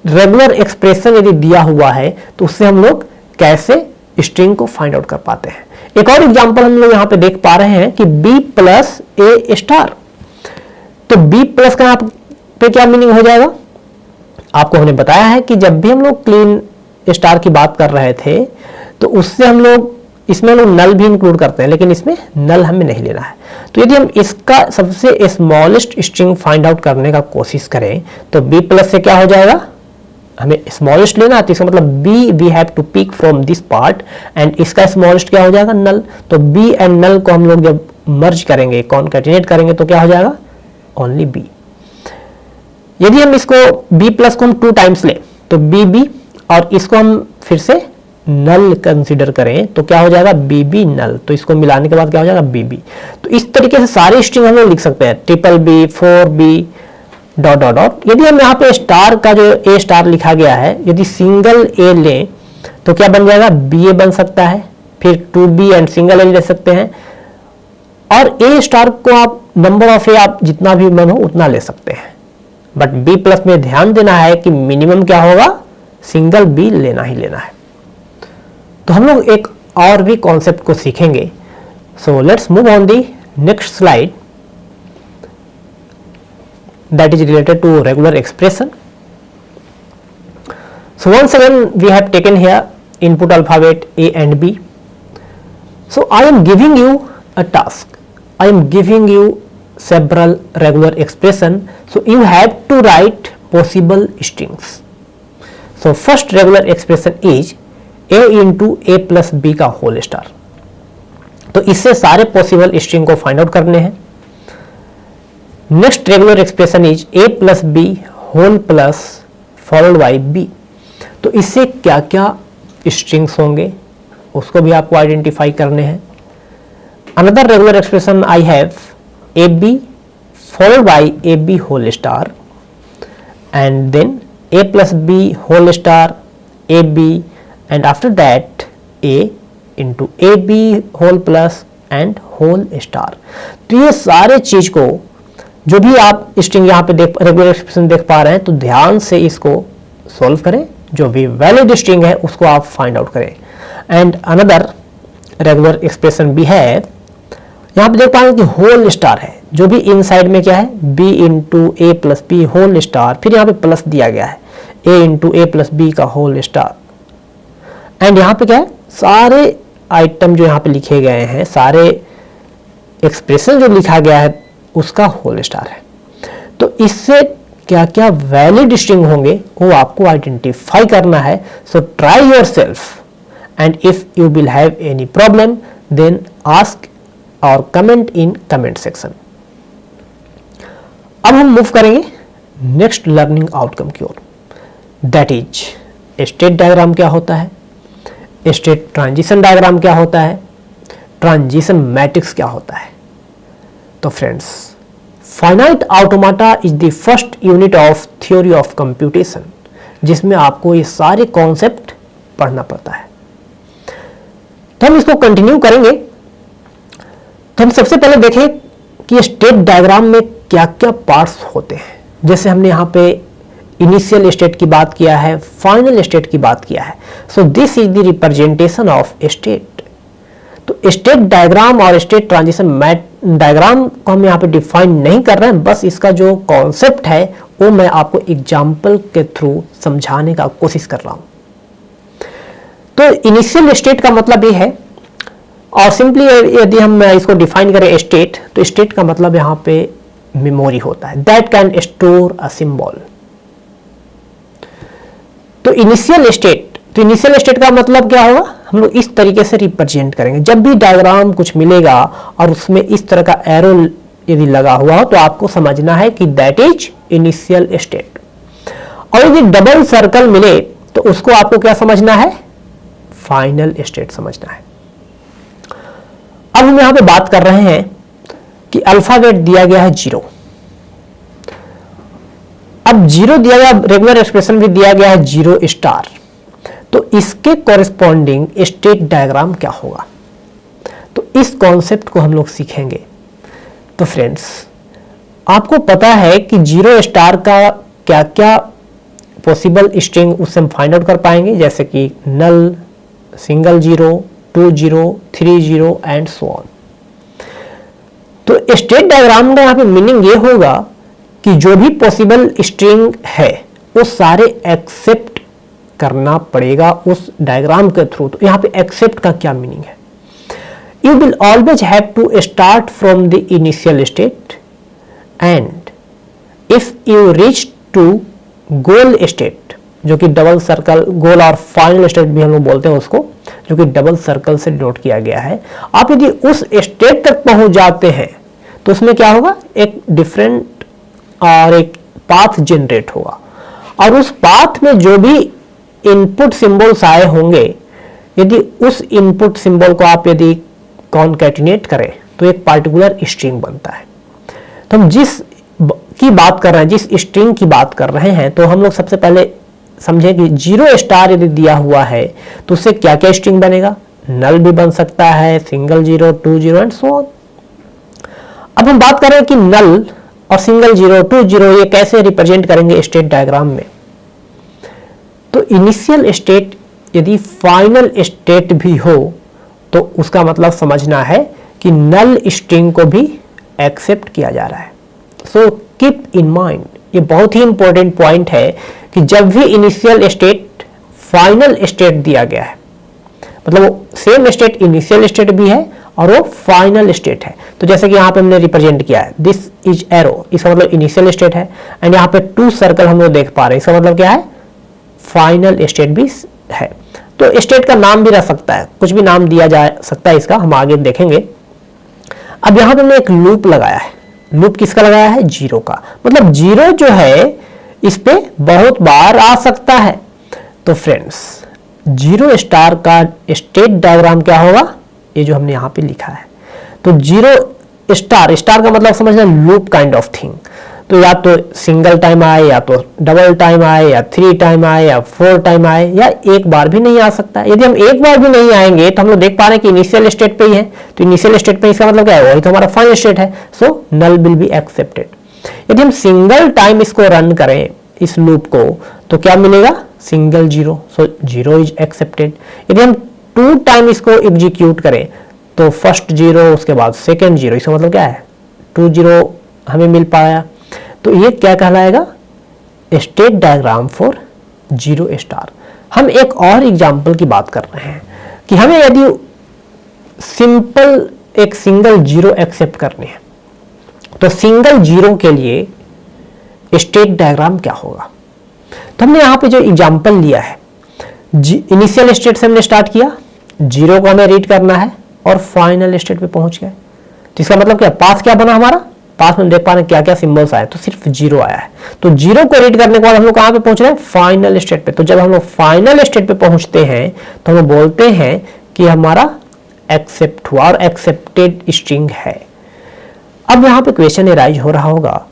Speaker 1: रेगुलर एक्सप्रेशन यदि दिया हुआ है तो उससे हम लोग कैसे स्ट्रिंग को फाइंड आउट कर पाते हैं। एक और एग्जांपल हम लोग यहां पे देख पा रहे हैं कि b प्लस a स्टार। तो b प्लस का यहाँ पे क्या मीनिंग हो जाएगा, आपको हमने बताया है कि जब भी हम लोग क्लीन स्टार की बात कर रहे थे तो उससे हम लोग इसमें लोग नल भी इंक्लूड करते हैं, लेकिन इसमें नल हमें नहीं लेना है। तो यदि हम इसका सबसे स्मॉलेस्ट स्ट्रिंग फाइंड आउट करने का कोशिश करें तो b प्लस से क्या हो जाएगा, हमें स्मॉलेस्ट लेना है, तो इसका मतलब b we have to pick from this part, and इसका स्मॉलेस्ट क्या हो जाएगा, नल। तो b एंड नल को हम लोग जब मर्ज करेंगे, कॉन्कैटिनेट करेंगे, तो क्या हो जाएगा, ओनली b। यदि हम इसको b प्लस को हम 2 टाइम्स लें तो b b, और इसको हम फिर से नल कंसीडर करें तो क्या हो जाएगा, b b नल। तो इसको मिलाने के बाद क्या हो जाएगा, b b। तो इस तरीके से सारी स्ट्रिंग हम लोग लिख सकते हैं, triple b, 4b dot dot dot. यदि हम यहाँ पे स्टार का जो a स्टार लिखा गया है, यदि सिंगल a लें तो क्या बन जाएगा, ba बन सकता है, फिर 2b एंड सिंगल a ले सकते हैं, और a स्टार को आप नंबर ऑफ a आप जितना भी मन हो उतना ले सकते हैं। बट b प्लस में ध्यान देना है कि मिनिमम क्या होगा, सिंगल b लेना ही लेना है। तो हम लोग एक और भी कॉन्सेप्ट को सीखेंगे। So let's move on the next slide, that is related to regular expression. So once again we have taken here input alphabet a and b. So I am giving you a task, I am giving you several regular expression, so you have to write possible strings. So first regular expression is a into a plus b का whole star। तो इससे सारे possible string को find out करने हैं। Next regular expression is a plus B whole plus followed by b। तो इससे क्या क्या स्ट्रिंग्स होंगे उसको भी आपको आइडेंटिफाई करने हैं। Another regular expression I have ab followed by ab whole star and then a plus b whole star ab, and after that a into ab whole plus and whole star। तो ये सारे चीज को जो भी आप स्ट्रिंग यहाँ पे रेगुलर एक्सप्रेशन देख पा रहे हैं, तो ध्यान से इसको सॉल्व करें, जो भी वैलिड स्ट्रिंग है उसको आप फाइंड आउट करें। एंड अनदर रेगुलर एक्सप्रेशन भी है, यहाँ पे देख पाएंगे कि होल स्टार है, जो भी इनसाइड में क्या है b into A plus B whole star, फिर यहाँ पे प्लस दिया गया है a into A plus B का होल स्टार, एंड यहाँ पे क्या है सारे आइटम जो यहाँ पे लिखे गए हैं, सारे एक्सप्रेशन जो लिखा गया है उसका होल स्टार है। तो इससे क्या क्या वैलिड स्ट्रिंग होंगे वो आपको आइडेंटिफाई करना है। So try yourself and if you will have any problem then ask और कमेंट इन कमेंट सेक्शन। अब हम मूव करेंगे नेक्स्ट लर्निंग आउटकम की ओर, दैट इज स्टेट डायग्राम क्या होता है, स्टेट ट्रांजिशन डायग्राम क्या होता है, ट्रांजिशन मैट्रिक्स क्या होता है। तो friends, finite automata is the first unit of theory of computation, जिसमें आपको ये सारे कॉन्सेप्ट पढ़ना पड़ता है। तो हम इसको कंटिन्यू करेंगे। तो हम सबसे पहले देखें कि स्टेट डायग्राम में क्या क्या पार्ट्स होते हैं। जैसे हमने यहाँ पे इनिशियल स्टेट की बात किया है, फाइनल स्टेट की बात किया है। So this is the representation of state. तो स्टेट डायग्राम और स्टेट ट्रांजिशन डायग्राम को हम यहाँ पे डिफाइन नहीं कर रहे हैं, बस इसका जो कॉन्सेप्ट है वो मैं आपको एग्जाम्पल के थ्रू समझाने का कोशिश कर रहा हूँ। तो इनिशियल स्टेट का मतलब ये है, और सिंपली यदि हम इसको डिफाइन करें स्टेट, तो स्टेट का मतलब यहाँ पे मेमोरी होता है, that can store a symbol. तो इनिशियल स्टेट का मतलब क्या होगा, हम लोग इस तरीके से रिप्रेजेंट करेंगे। जब भी डायग्राम कुछ मिलेगा और उसमें इस तरह का एरो यदि लगा हुआ हो तो आपको समझना है कि दैट इज इनिशियल स्टेट। और यदि डबल सर्कल मिले तो उसको आपको क्या समझना है, फाइनल स्टेट समझना है। अब हम यहां पे बात कर रहे हैं कि अल्फाबेट दिया गया है 0। अब 0 दिया गया, रेगुलर एक्सप्रेशन भी दिया गया है 0 स्टार, तो इसके कॉरेस्पॉन्डिंग स्टेट डायग्राम क्या होगा, तो इस कॉन्सेप्ट को हम लोग सीखेंगे। तो फ्रेंड्स, आपको पता है कि 0 स्टार का क्या क्या पॉसिबल स्ट्रिंग उससे हम फाइंड आउट कर पाएंगे, जैसे कि नल, सिंगल 0, 2 0, 3 0 एंड सो ऑन। तो स्टेट डायग्राम का यहाँ पे मीनिंग ये होगा कि जो भी पॉसिबल स्ट्रिंग है वो सारे एक्सेप्ट करना पड़ेगा उस डायग्राम के थ्रू। तो यहाँ पे एक्सेप्ट का क्या मीनिंग है, you will always have to start from the initial state and if you reach to goal state, जो कि डबल सर्कल, गोल और फाइनल स्टेट भी हम लोग बोलते हैं उसको, जो कि डबल सर्कल से डिनोट किया गया है। आप यदि उस स्टेट तक पहुंच जाते हैं तो उसमें क्या होगा, एक डिफरेंट और एक पाथ जनरेट होगा, और उस पाथ में जो भी इनपुट सिंबल्स आए होंगे, यदि उस इनपुट सिंबल को आप यदि कॉन्कैटिनेट करें तो एक पार्टिकुलर स्ट्रिंग बनता है। तो हम जिस की बात कर रहे हैं, जिस स्ट्रिंग की बात कर रहे हैं, तो हम लोग सबसे पहले समझें कि 0 स्टार यदि दिया हुआ है तो उससे क्या क्या स्ट्रिंग बनेगा, नल भी बन सकता है, सिंगल 0, 2 0 एंड सो ऑन। अब हम बात कर रहे हैं कि नल और सिंगल 0, 2 0 ये कैसे रिप्रेजेंट करेंगे स्टेट डायग्राम में। तो इनिशियल स्टेट यदि फाइनल स्टेट भी हो तो उसका मतलब समझना है कि नल स्ट्रिंग को भी एक्सेप्ट किया जा रहा है। सो कीप इन माइंड, ये बहुत ही इंपॉर्टेंट पॉइंट है कि जब भी इनिशियल स्टेट फाइनल स्टेट दिया गया है, मतलब वो सेम स्टेट इनिशियल स्टेट भी है और वो फाइनल स्टेट है। तो जैसे कि यहाँ पे हमने रिप्रेजेंट किया है, दिस इज एरो, इसका मतलब इनिशियल स्टेट है, एंड यहाँ पे 2 सर्कल हम लोग देख पा रहे हैं, इसका मतलब क्या है, फाइनल स्टेट भी है। तो स्टेट का नाम भी रह सकता है, कुछ भी नाम दिया जा सकता है इसका, हम आगे देखेंगे। अब यहाँ पे हमने एक लूप लगाया है, लूप किसका लगाया है, 0 का, मतलब 0 जो है इस पे बहुत बार आ सकता है। तो फ्रेंड्स, 0 स्टार का स्टेट डायग्राम क्या होगा, ये जो हमने यहाँ पे लिखा है। तो 0 स्टार, स्टार का मतलब समझना लूप काइंड ऑफ थिंग, तो या तो सिंगल टाइम आए, या तो डबल टाइम आए, या 3 टाइम आए, या 4 टाइम आए, या एक बार भी नहीं आ सकता। यदि हम एक बार भी नहीं आएंगे तो हम लोग देख पा रहे हैं कि इनिशियल स्टेट पे ही है, तो इनिशियल स्टेट पे इसका मतलब क्या है, वही तो हमारा फाइनल स्टेट है, सो नल विल बी एक्सेप्टेड। यदि हम सिंगल टाइम इसको रन करें इस लूप को, तो क्या मिलेगा, single zero, so zero is accepted. यदि हम 2 टाइम इसको एग्जीक्यूट करें तो फर्स्ट जीरो, उसके बाद सेकेंड जीरो, इसका मतलब क्या है, 2 जीरो हमें मिल पाया। तो ये क्या कहलाएगा, state diagram for zero star. हम एक और एग्जांपल की बात कर रहे हैं कि हमें यदि सिंपल एक सिंगल जीरो एक्सेप्ट करनी है, तो सिंगल जीरो के लिए स्टेट डायग्राम क्या होगा। तो हमने यहां पे जो एग्जांपल लिया है, इनिशियल स्टेट से हमने स्टार्ट किया, जीरो को हमें रीड करना है और फाइनल स्टेट पे पहुंच गए। तो इसका मतलब क्या, पास क्या बना हमारा, पास में देख पा रहे हैं क्या क्या सिंबल्स आए, तो सिर्फ जीरो आया है। तो जीरो को रीड करने के बाद हम लोग कहां पे पहुंच रहे हैं, फाइनल स्टेट पे। तो जब हम लोग फाइनल स्टेट पे पहुंचते हैं तो हम बोलते हैं कि हमारा एक्सेप्ट हुआ और एक्सेप्टेड स्ट्रिंग है। अब यहां पे क्वेश्चन एराइज हो रहा होगा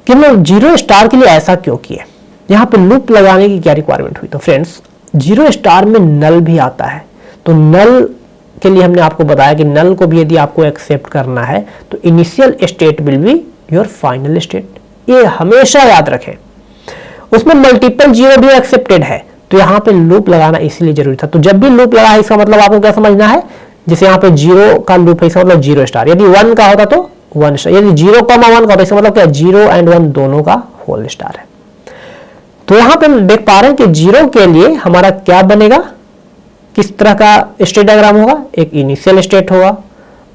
Speaker 1: कि हम लोग जीरो स्टार के लिए ऐसा क्यों किए, यहां पे लूप लगाने की क्या रिक्वायरमेंट हुई। तो फ्रेंड्स, जीरो स्टार में नल भी आता है, तो नल के लिए हमने आपको बताया कि नल को भी यदि आपको एक्सेप्ट करना है तो initial state will be your final state. ये हमेशा याद रखें। उसमें मल्टीपल जीरो भी एक्सेप्टेड है, तो यहां पे लूप लगाना इसलिए जरूरी था। तो जब भी लूप लगा है, इसका मतलब आपको क्या समझना है, जैसे यहां पे जीरो का लूप है, इसका मतलब जीरो स्टार। यदि 1 का होता तो 1 स्टार, यदि 0,1 का होता, इसका मतलब क्या, 0 और 1 दोनों का होल स्टार है। तो यहां पे हम देख पा रहे हैं कि जीरो के लिए हमारा क्या बनेगा, किस तरह का स्टेट डायग्राम होगा, एक इनिशियल स्टेट होगा,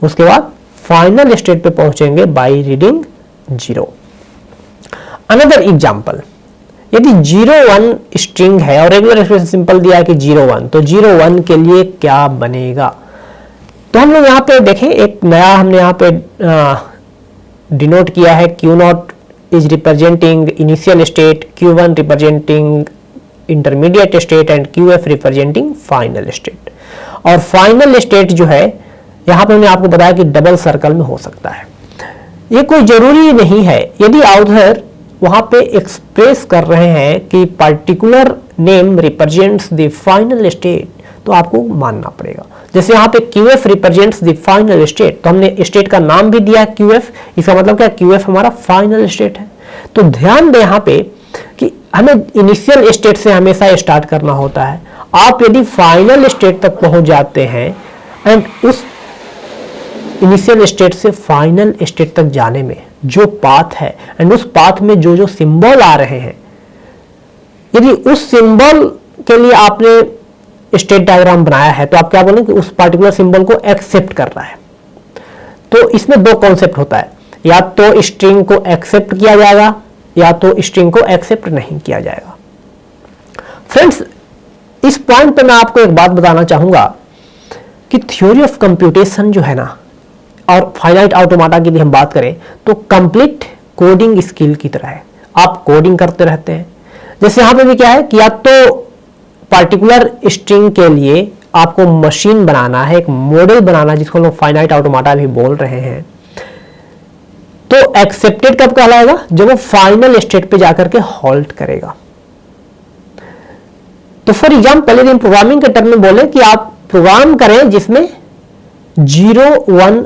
Speaker 1: उसके बाद फाइनल स्टेट पे पहुंचेंगे by reading zero. Another example, यदि 0,1 स्ट्रिंग है और रेगुलर एक्सप्रेशन सिंपल दिया है कि 0,1, तो 0,1 के लिए क्या बनेगा। तो हम लोग यहाँ पे देखें, एक नया हमने यहाँ पे डिनोट किया है, Q0 is representing initial state, Q1 representing intermediate state and QF representing final state. और फाइनल स्टेट जो है, यहाँ पे मैंने आपको बताया कि डबल सर्कल में हो सकता है। ये कोई जरूरी नहीं है, यदि ऑथर वहां पे एक्सप्रेस कर रहे हैं कि particular name represents the final state, तो आपको मानना पड़ेगा। जैसे यहाँ पे QF represents the final state, तो हमने स्टेट का नाम भी दिया है QF, इसका मतलब क्या, QF हमारा फाइनल स्टेट है। तो ध्यान दें यहाँ पे कि हमें इनिशियल स्टेट से हमेशा स्टार्ट करना होता है। आप यदि फाइनल स्टेट तक पहुंच जाते हैं एंड उस इनिशियल स्टेट से फाइनल स्टेट तक जाने में जो पाथ है एंड उस पाथ में जो जो सिंबल आ रहे हैं, यदि उस सिंबल के लिए आपने स्टेट डायग्राम बनाया है, तो आप क्या बोलेंगे, उस पार्टिकुलर सिंबल को एक्सेप्ट कर रहा है। तो इसमें दो कॉन्सेप्ट होता है, या तो स्ट्रिंग को एक्सेप्ट किया जाएगा या तो स्ट्रिंग को एक्सेप्ट नहीं किया जाएगा। फ्रेंड्स, इस पॉइंट पे मैं आपको एक बात बताना चाहूंगा कि थ्योरी ऑफ कंप्यूटेशन जो है ना, और फाइनाइट ऑटोमाटा की भी हम बात करें तो कंप्लीट कोडिंग स्किल की तरह है। आप कोडिंग करते रहते हैं। जैसे यहां पे भी क्या है कि या तो पार्टिकुलर स्ट्रिंग के लिए आपको मशीन बनाना है, एक मॉडल बनाना, जिसको लोग फाइनाइट ऑटोमाटा भी बोल रहे हैं, तो एक्सेप्टेड कब कहलाएगा, जब वो फाइनल स्टेट पे जाकर के हॉल्ट करेगा। तो फॉर एग्जाम्पल, यदि हम प्रोग्रामिंग के टर्म में बोले कि आप प्रोग्राम करें जिसमें 0,1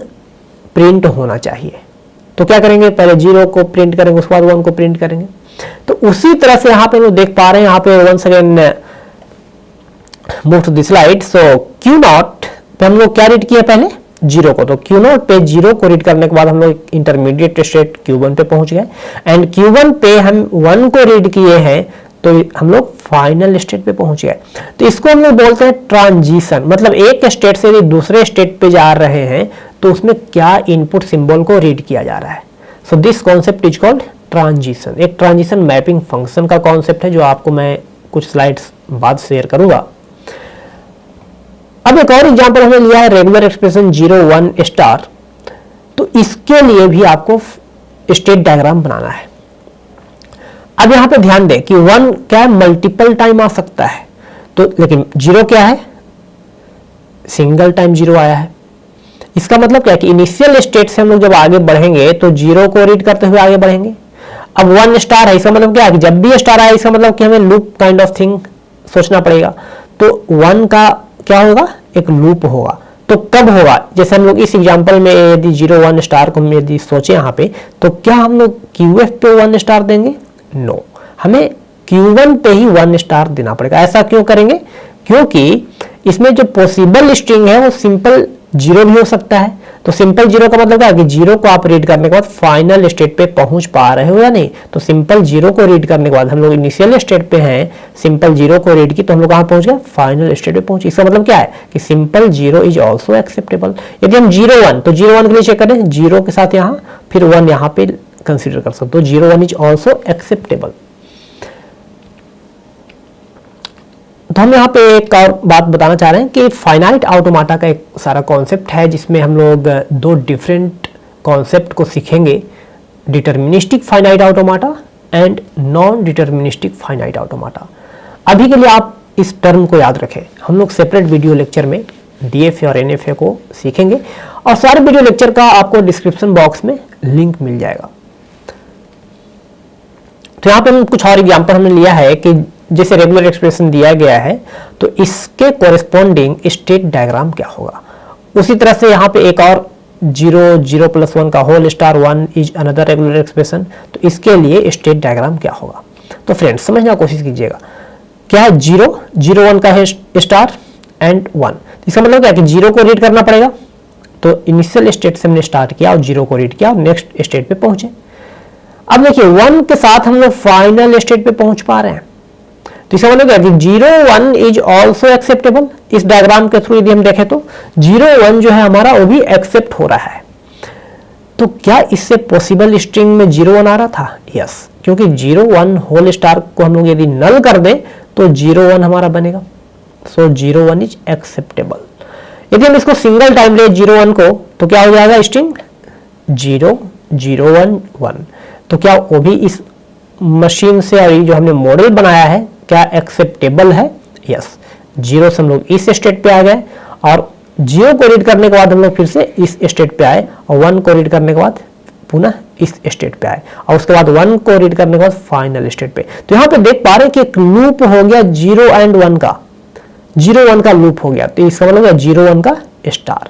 Speaker 1: प्रिंट होना चाहिए, तो क्या करेंगे, पहले 0 को प्रिंट करेंगे, उसके बाद 1 को प्रिंट करेंगे। तो उसी तरह से यहां पे हम देख पा रहे हैं, यहां पे once again move to the slide. So Q0 पे हम लोग क्या रीड किए, पहले 0 को, तो Q0 पे 0 को रीड करने के बाद हम लोग इंटरमीडिएट स्टेट Q1 पे पहुंच गए, एंड Q1 पे हम 1 को रीड किए हैं, तो हम लोग फाइनल स्टेट पे पहुंच गए। तो इसको हम लोग बोलते हैं ट्रांजिशन, मतलब एक स्टेट से दूसरे स्टेट पे जा रहे हैं तो उसमें क्या इनपुट सिंबल को रीड किया जा रहा है। So this concept is called transition. एक ट्रांजिशन मैपिंग फंक्शन का कॉन्सेप्ट है, जो आपको मैं कुछ स्लाइड्स बाद शेयर करूंगा। अब एक और एग्जांपल हमने लिया है, रेगुलर एक्सप्रेशन 0,1 स्टार। तो इसके लिए भी आपको स्टेट डायग्राम बनाना है। अब यहां पे ध्यान दें कि 1 क्या है, मल्टीपल टाइम आ सकता है, तो लेकिन 0 क्या है, सिंगल टाइम 0 आया है। इसका मतलब क्या है कि इनिशियल स्टेट से हम लोग जब आगे बढ़ेंगे तो 0 को रीड करते हुए आगे बढ़ेंगे। अब 1 स्टार है, इसका मतलब क्या है कि जब भी स्टार आए इसका मतलब कि हमें लूप काइंड ऑफ थिंग सोचना पड़ेगा। तो 1 का क्या होगा, एक लूप होगा। तो कब होगा, जैसे हम लोग इस एग्जांपल में यदि 0 1 स्टार को हम यदि सोचे यहाँ पे, तो क्या हम लोग QF पे 1 स्टार देंगे? नो, हमें Q1 पे ही 1 स्टार देना पड़ेगा। ऐसा क्यों करेंगे? क्योंकि इसमें जो पॉसिबल स्ट्रिंग है वो सिंपल 0 भी हो सकता है। तो सिंपल 0 का मतलब क्या है कि 0 को आप रीड करने के बाद फाइनल स्टेट पे पहुंच पा रहे हो या नहीं। तो सिंपल 0 को रीड करने के बाद हम लोग इनिशियल स्टेट पे हैं, सिंपल 0 को रीड की तो हम लोग कहां पहुंच गए? फाइनल स्टेट पे पहुंचे। इसका मतलब क्या है कि सिंपल 0 इज ऑल्सो एक्सेप्टेबल। यदि हम 0 1 तो 0 1 के लिए चेक करें, 0 के साथ यहाँ फिर 1 यहाँ पे कंसिडर कर सकते हो, 0 1 इज ऑल्सो एक्सेप्टेबल। तो हम यहाँ पे एक और बात बताना चाह रहे हैं कि फाइनाइट ऑटोमाटा का एक सारा कॉन्सेप्ट है जिसमें हम लोग दो डिफरेंट कॉन्सेप्ट को सीखेंगे, deterministic finite automata and non deterministic finite automata. अभी के लिए आप इस टर्म को याद रखें, हम लोग सेपरेट वीडियो लेक्चर में DFA और NFA को सीखेंगे और सारे वीडियो लेक्चर का आपको डिस्क्रिप्शन बॉक्स में लिंक मिल जाएगा। तो यहाँ पे हम कुछ और एग्जाम्पल हमने लिया है कि जैसे रेगुलर एक्सप्रेशन दिया गया है तो इसके कोरेस्पॉन्डिंग स्टेट डायग्राम क्या होगा। उसी तरह से यहाँ पे एक और 0 0 + 1 का whole star 1 is another regular expression, तो इसके लिए स्टेट डायग्राम क्या होगा। तो फ्रेंड्स समझने की कोशिश कीजिएगा, क्या है 0 0 1 का है स्टार एंड 1। इसका मतलब क्या है कि 0 को रीड करना पड़ेगा। तो इनिशियल स्टेट से हमने स्टार्ट किया और 0 को रीड किया और नेक्स्ट स्टेट पे पहुंचे। अब देखिए 1 के साथ हम लोग फाइनल स्टेट पे पहुंच पा रहे हैं। तो इसका मतलब क्या है कि 0 1 इज ऑल्सो एक्सेप्टेबल। इस डायग्राम के थ्रू यदि हम देखें तो 0 1 जो है हमारा वो भी एक्सेप्ट हो रहा है। तो क्या इससे पॉसिबल स्ट्रिंग में 0 1 आ रहा था? यस, क्योंकि 0 1 होल स्टार को हम लोग यदि नल कर दें तो 0 1 हमारा बनेगा। सो 0 1 इज एक्सेप्टेबल। यदि हम इसको सिंगल टाइम ले 0 1 को तो क्या हो जाएगा स्ट्रिंग 0 0 1 1। तो क्या वो भी इस मशीन से जो हमने मॉडल बनाया है क्या एक्सेप्टेबल है? यस, 0 से हम लोग इस स्टेट पे आ गए और 0 को रीड करने के बाद हम लोग फिर से इस स्टेट पे आए और 1 को रीड करने के बाद पुनः इस स्टेट पे आए और उसके बाद 1 को रीड करने के बाद फाइनल स्टेट पे। तो यहाँ पे देख पा रहे हैं कि एक लूप हो गया 0 एंड 1 का, 0 1 का लूप हो गया। तो इसका मतलब है 0 1 का स्टार।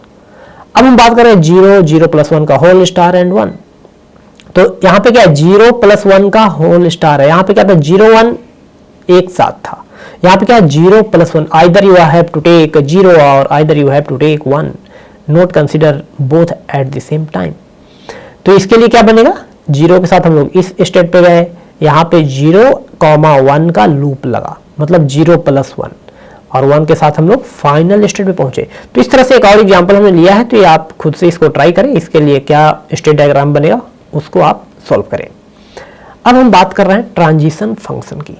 Speaker 1: अब हम बात करें 0 0 + 1 का होल स्टार एंड 1। तो यहाँ पे क्या है 0 + 1 का होल स्टार है। यहाँ पे क्या था 0 1 एक साथ था, यहाँ पे क्या है 0 + 1। Either you have to take 0 और either you have to take 1, not consider both at the same time. तो इसके लिए क्या बनेगा, 0 के साथ हम लोग इस स्टेट पे गए, यहाँ पे 0 1 का लूप लगा, मतलब 0 + 1 और 1 के साथ हम लोग फाइनल स्टेट पे पहुंचे। तो इस तरह से एक और एग्जांपल हमने लिया है, तो ये आप खुद से इसको ट्राई करें। इसके लिए क्या स्टेट डायग्राम बनेगा उसको आप सॉल्व करें। अब हम बात कर रहे हैं ट्रांजिशन फंक्शन की।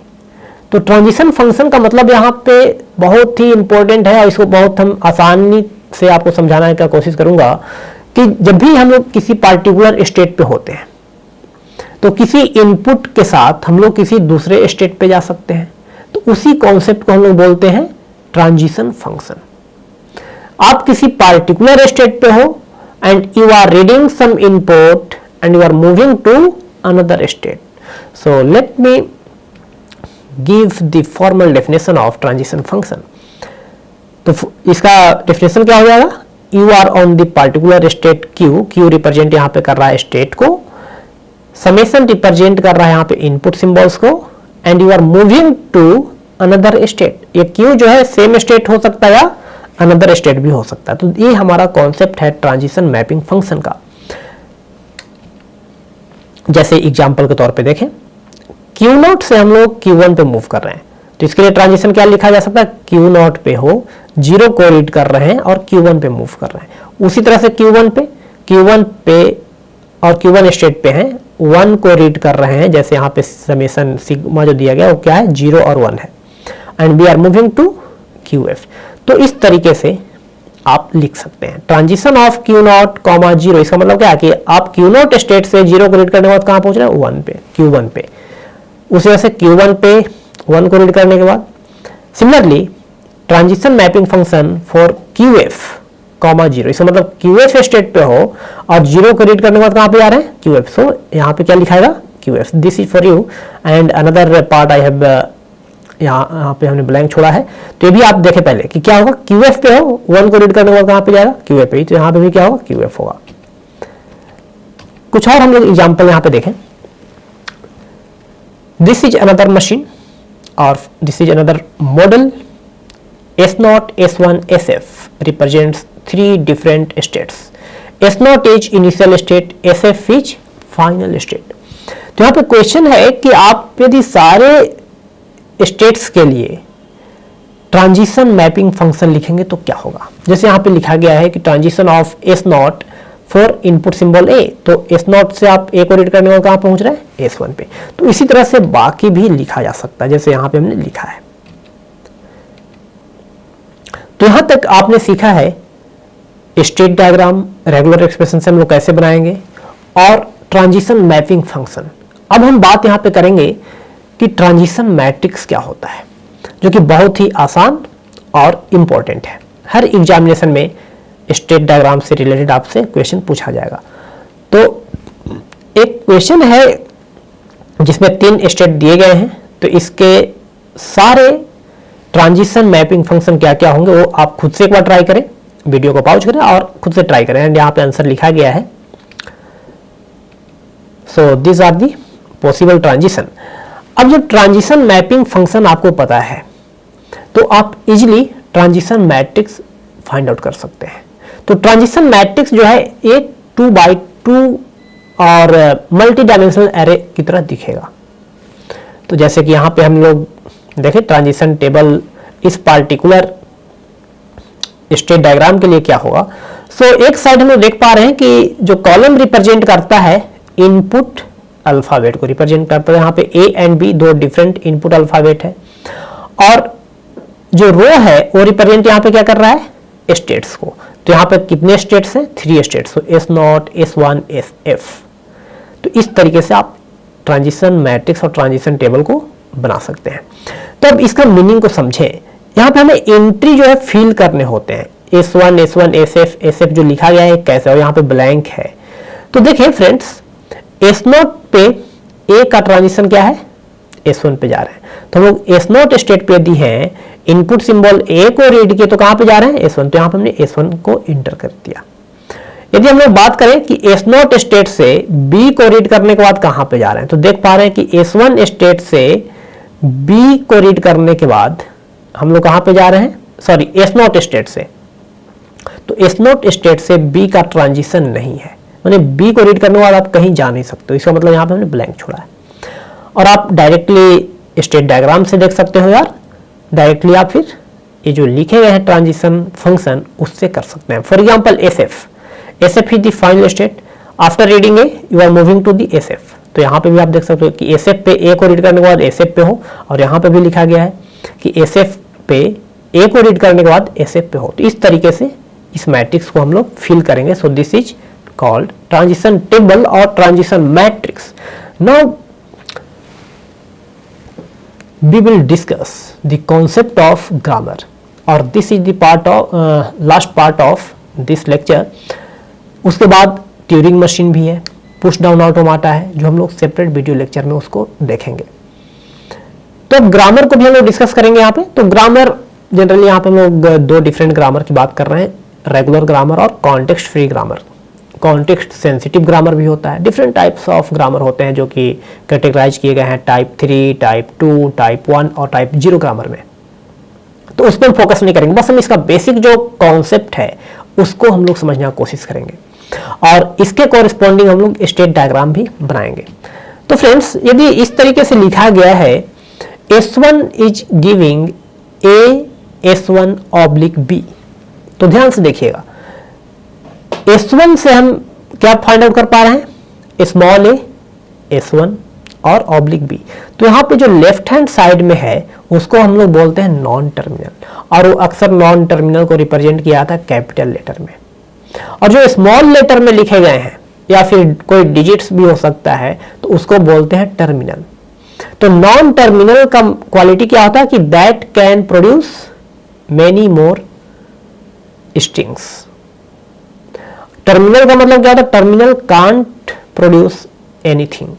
Speaker 1: तो ट्रांजिशन फंक्शन का मतलब यहाँ पे बहुत ही इंपॉर्टेंट है और इसको बहुत हम आसानी से आपको समझाने का कोशिश करूंगा कि जब भी हम लोग किसी पार्टिकुलर स्टेट पे होते हैं तो किसी इनपुट के साथ हम लोग किसी दूसरे स्टेट पे जा सकते हैं। तो उसी कॉन्सेप्ट को हम लोग बोलते हैं ट्रांजिशन फंक्शन। आप किसी पार्टिकुलर स्टेट पे हो and you are reading some input and you are moving to another state. So let me give the formal definition of transition function. तो इसका definition क्या हो जाएगा, you are on the particular state Q represent यहाँ पे कर रहा है state को, summation represent कर रहा है यहाँ पे input symbols को, and you are moving to another state. ये Q जो है same state हो सकता है या another state भी हो सकता है। तो ये हमारा concept है transition mapping function का। जैसे एग्जाम्पल के तौर पे देखें, Q0 से हम लोग Q1 पे मूव कर रहे हैं, तो इसके लिए ट्रांजिशन क्या लिखा जा सकता है, Q0 पे हो 0 को रीड कर रहे हैं और Q1 पे मूव कर रहे हैं। उसी तरह से Q1 पे और Q1 स्टेट पे हैं, 1 को रीड कर रहे हैं, जैसे यहाँ पे समेशन सिग्मा जो दिया गया वो क्या है 0 और 1 है, and we are moving to QF। तो इस तरीके से आप लिख सकते हैं ट्रांजिशन ऑफ Q0, 0। इसका मतलब क्या है कि आप Q0 स्टेट से 0 को रीड करने के बाद कहां पहुंच रहे हैं 1 पे, Q1 पे। उसी तरह से Q1 पे 1 को रीड करने के बाद similarly transition mapping function for QF, comma 0, इसका मतलब QF स्टेट पे हो और 0 को रीड करने के बाद कहाँ पे जा रहे हैं, QF। सो यहाँ पे क्या लिखाएगा, QF। This is for you and another part I have, यहाँ पे हमने ब्लैंक छोड़ा है, तो ये भी आप देखें पहले कि क्या होगा, QF पे हो, 1 को रीड करने के बाद कहाँ पे जाएगा, QF पे, तो यहाँ पे भी क्या होगा, QF होगा। कुछ और हम लोग एग्जाम्पल यहाँ पे देखें। दिस इज अनदर मशीन और this is another model. S0, S1, SF represents 3 different states. S0 is initial state, SF is final state. तो यहाँ पे क्वेश्चन है कि आप यदि सारे स्टेट्स के लिए ट्रांजिशन मैपिंग फंक्शन लिखेंगे तो क्या होगा। जैसे यहाँ पे लिखा गया है कि transition of S0 for input symbol A, तो S0 से आप A को रीड करने वाले कहाँ पहुंच रहे हैं, S1 पे। तो इसी तरह से बाकी भी लिखा जा सकता है, जैसे यहाँ पे हमने लिखा है। तो यहां तक आपने सीखा है स्टेट डायग्राम, रेगुलर एक्सप्रेशन से हम लोग कैसे बनाएंगे और ट्रांजिशन मैपिंग फंक्शन। अब हम बात यहां पे करेंगे कि ट्रांजिशन मैट्रिक्स क्या होता है, जो कि बहुत ही आसान और इंपॉर्टेंट है। हर एग्जामिनेशन में स्टेट डायग्राम से रिलेटेड आपसे क्वेश्चन पूछा जाएगा। तो एक क्वेश्चन है जिसमें 3 स्टेट दिए गए हैं, तो इसके सारे ट्रांजिशन मैपिंग फंक्शन क्या क्या होंगे वो आप खुद से एक बार ट्राई करें, वीडियो को पॉज करें और खुद से ट्राई करें। एंड यहाँ पे आंसर लिखा गया है। So this are the possible transition. अब जब ट्रांजिशन मैपिंग फंक्शन आपको पता है तो आप easily transition matrix find out कर सकते हैं। तो ट्रांजिशन मैट्रिक्स जो है एक 2x2 और मल्टी डायमेंशनल एरे की तरह दिखेगा। तो जैसे कि यहाँ पे हम लोग देखिए ट्रांजिशन टेबल इस पार्टिकुलर स्टेट डायग्राम के लिए क्या होगा। सो एक साइड हम लोग देख पा रहे हैं कि जो कॉलम रिप्रेजेंट करता है इनपुट अल्फाबेट को रिप्रेजेंट करता है। यहाँ पे A and B 2 different input alphabet है और जो रो है वो रिप्रेजेंट यहाँ पे क्या कर रहा है, स्टेट्स को। तो यहाँ पे कितने स्टेट्स हैं, 3 स्टेट्स। S0, S1, SF। तो इस तरीके से आप ट्रांजिशन मैट्रिक्स और ट्रांजिशन टेबल को बना सकते हैं। तो अब इसका मीनिंग को समझें। यहाँ पे हमें एंट्री जो है फिल करने होते हैं। S1, S1, SF जो लिखा गया है कैसे, और यहाँ पे ब्लैंक है। तो देखिए फ्रेंड्स, S0 पे A का ट्रांजिशन क्या है, S1 पे जा रहे हैं। तो हम लोग S0 स्टेट पे दी है, इनपुट सिंबल A को रीड किए तो कहाँ पे जा रहे हैं, S1। तो यहाँ पे हमने S1 को इंटर कर दिया। यदि हम लोग बात करें कि S0 स्टेट से B को रीड करने के बाद कहाँ पे जा रहे हैं, तो देख पा रहे हैं कि S1 स्टेट से B को रीड करने के बाद हम लोग कहाँ पे जा रहे हैं, सॉरी S0 स्टेट से। तो S0 स्टेट से B का ट्रांजिशन नहीं है, माने B को रीड करने के बाद आप कहीं जा नहीं सकते। इसका मतलब यहाँ पे हमने ब्लैंक छोड़ा है। और आप डायरेक्टली स्टेट डायग्राम से देख सकते हो यार, डायरेक्टली आप फिर ये जो लिखे गए हैं ट्रांजिशन फंक्शन उससे कर सकते हैं। For example SF is the final state. After reading a you are moving to the SF। तो यहाँ पे भी आप देख सकते हो कि SF पे A को रीड करने के बाद SF पे हो, और यहाँ पे भी लिखा गया है कि SF पे A को रीड करने के बाद SF पे हो। तो इस तरीके से इस मैट्रिक्स को हम लोग फिल करेंगे। So this is called transition table और transition matrix. Now we will discuss the concept of grammar, और this is the part of last part of this lecture। उसके बाद ट्यूरिंग मशीन भी है, पुश डाउन ऑटोमाटा है, जो हम लोग सेपरेट वीडियो लेक्चर में उसको देखेंगे। तो ग्रामर को भी हम लोग डिस्कस करेंगे यहाँ पे। तो ग्रामर जनरली यहाँ पे हम लोग 2 डिफरेंट ग्रामर की बात कर रहे हैं, रेगुलर ग्रामर और context free grammar. Context sensitive grammar भी होता है। डिफरेंट टाइप्स ऑफ ग्रामर होते हैं जो कि कैटेगराइज किए गए हैं टाइप 3, टाइप 2, टाइप 1 और टाइप 0 ग्रामर में। तो उस पर फोकस नहीं करेंगे, बस हम इसका बेसिक जो कॉन्सेप्ट है उसको हम लोग समझने की कोशिश करेंगे, और इसके कोरिस्पॉन्डिंग हम लोग स्टेट डायग्राम भी बनाएंगे। तो फ्रेंड्स, यदि इस तरीके से लिखा गया है S1 is giving A S1 oblique B, तो ध्यान से देखिएगा S1 से हम क्या फाइंड आउट कर पा रहे हैं, स्मॉल a S1 और ऑब्लिक B। तो यहाँ पे जो लेफ्ट हैंड साइड में है उसको हम लोग बोलते हैं नॉन टर्मिनल, और वो अक्सर नॉन टर्मिनल को रिप्रेजेंट किया था कैपिटल लेटर में। और जो स्मॉल लेटर में लिखे गए हैं या फिर कोई डिजिट्स भी हो सकता है तो उसको बोलते हैं टर्मिनल। तो नॉन टर्मिनल का क्वालिटी क्या होता है कि that can produce many more strings. Terminal का मतलब क्या होता है? टर्मिनल कांट प्रोड्यूस एनीथिंग,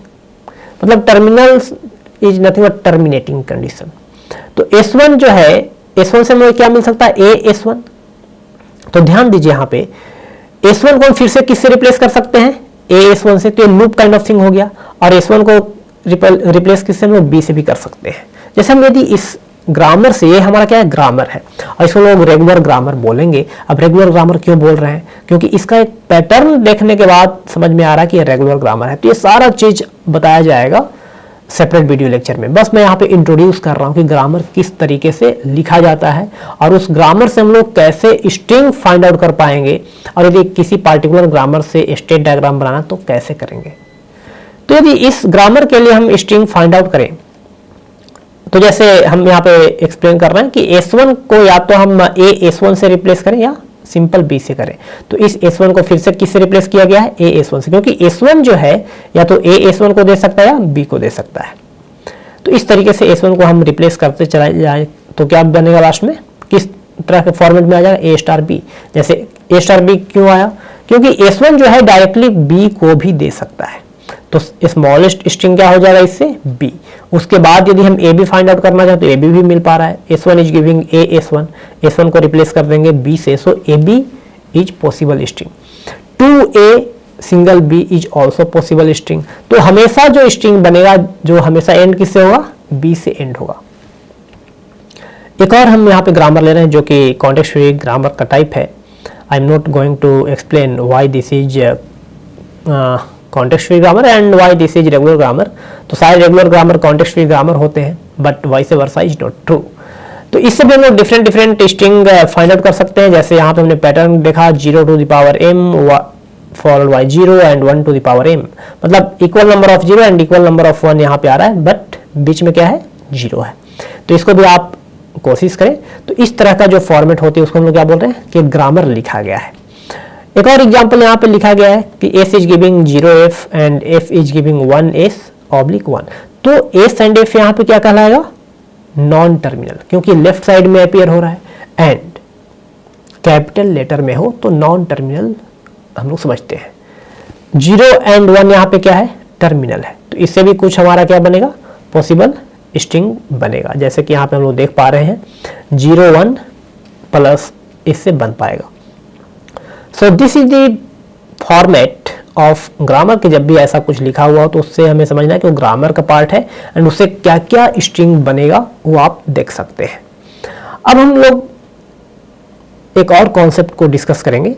Speaker 1: मतलब terminal is nothing but terminating condition. तो S1 जो है, S1 से मुझे क्या मिल सकता है? A S1। तो ध्यान दीजिए यहाँ पे S1 को हम फिर से किससे रिप्लेस कर सकते हैं? A S1 से। तो ये लूप काइंड ऑफ थिंग हो गया। और S1 को रिप्लेस किससे? हम लोग B से भी कर सकते हैं। जैसे हम यदि इस ग्रामर से, ये हमारा क्या है? ग्रामर है, और इसको लोग रेगुलर ग्रामर बोलेंगे। अब रेगुलर ग्रामर क्यों बोल रहे हैं? क्योंकि इसका एक पैटर्न देखने के बाद समझ में आ रहा है कि ये रेगुलर ग्रामर है। तो ये सारा चीज बताया जाएगा सेपरेट वीडियो लेक्चर में। बस मैं यहाँ पे इंट्रोड्यूस कर रहा हूँ कि ग्रामर किस तरीके से लिखा जाता है, और उस ग्रामर से हम लोग कैसे स्ट्रिंग फाइंड आउट कर पाएंगे, और यदि किसी पार्टिकुलर ग्रामर से स्टेट डायग्राम बनाना तो कैसे करेंगे। तो यदि इस ग्रामर के लिए हम स्ट्रिंग फाइंड आउट करें, तो जैसे हम यहाँ पे एक्सप्लेन कर रहे हैं कि S1 को या तो हम A S1 से रिप्लेस करें या सिंपल B से करें। तो इस S1 को फिर से किससे रिप्लेस किया गया है? A S1 से, क्योंकि S1 जो है या तो A S1 को दे सकता है या B को दे सकता है। तो इस तरीके से S1 को हम रिप्लेस करते चलाए जाए तो क्या बनेगा लास्ट में? किस तरह के फॉर्मेट में आ जाएगा? A star B। जैसे A स्टार B क्यों आया? क्योंकि S1 जो है डायरेक्टली B को भी दे सकता है। तो स्मॉलेस्ट स्ट्रिंग क्या हो जाएगा इससे? B। उसके बाद यदि हम AB फाइंड आउट करना चाहें तो AB भी मिल पा रहा है। S1 is giving A S1, S1 को रिप्लेस कर देंगे B से, सो AB is possible string. 2A single B is also possible string. तो हमेशा जो स्ट्रिंग बनेगा, जो हमेशा एंड किससे होगा? B से एंड होगा। एक और हम यहाँ पे ग्रामर ले रहे हैं जो कि कॉन्टेक्स्ट फ्री ग्रामर का टाइप है। I am not going to explain why this is context free grammar and why this is regular grammar. तो सारे regular grammar context free grammar होते हैं, but vice versa is not true. तो इससे भी हम लोग डिफरेंट स्ट्रिंग फाइंड आउट कर सकते हैं। जैसे यहाँ पे हमने पैटर्न देखा 0 to the power m followed by 0 and 1 to the power m, मतलब equal number of 0 and equal number of 1 यहाँ पे आ रहा है, बट बीच में क्या है? 0 है। तो इसको भी आप कोशिश करें। तो इस तरह का जो फॉर्मेट होती है उसको हम लोग क्या बोल रहे हैं? कि ग्रामर लिखा गया है। एक और एग्जांपल यहाँ पे लिखा गया है कि S is giving 0F and F is giving 1S oblique 1। तो S एंड F यहाँ पे क्या कहलाएगा? नॉन टर्मिनल, क्योंकि लेफ्ट साइड में अपीयर हो रहा है, एंड कैपिटल लेटर में हो तो नॉन टर्मिनल हम लोग समझते हैं। 0 एंड 1 यहाँ पे क्या है? टर्मिनल है। तो इससे भी कुछ हमारा क्या बनेगा? पॉसिबल स्ट्रिंग बनेगा। जैसे कि यहाँ पे हम लोग देख पा रहे हैं 0 1 प्लस इससे बन पाएगा। सो this is the format of grammar कि जब भी ऐसा कुछ लिखा हुआ हो तो उससे हमें समझना है कि वो ग्रामर का पार्ट है, एंड उससे क्या क्या स्ट्रिंग बनेगा वो आप देख सकते हैं। अब हम लोग एक और कॉन्सेप्ट को डिस्कस करेंगे।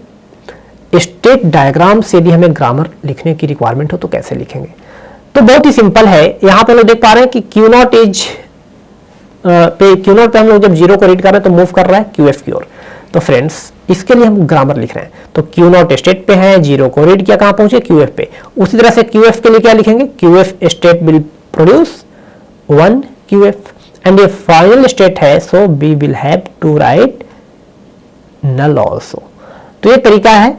Speaker 1: स्टेट डायग्राम से यदि हमें ग्रामर लिखने की रिक्वायरमेंट हो तो कैसे लिखेंगे? तो बहुत ही सिंपल है। यहाँ पे लोग देख पा रहे हैं कि Q0 इज Q0 पे हम लोग जब 0 को रीड कर रहे हैं तो मूव कर रहा है QF की ओर। तो फ्रेंड्स इसके लिए हम ग्रामर लिख रहे हैं। तो Q0 स्टेट पे है, 0 को रीड किया, कहाँ पहुंचे? QF पे। उसी तरह से QF के लिए क्या लिखेंगे? QF state will produce 1 QF, and ये फाइनल स्टेट है, so we will have to write null also. तो ये तरीका है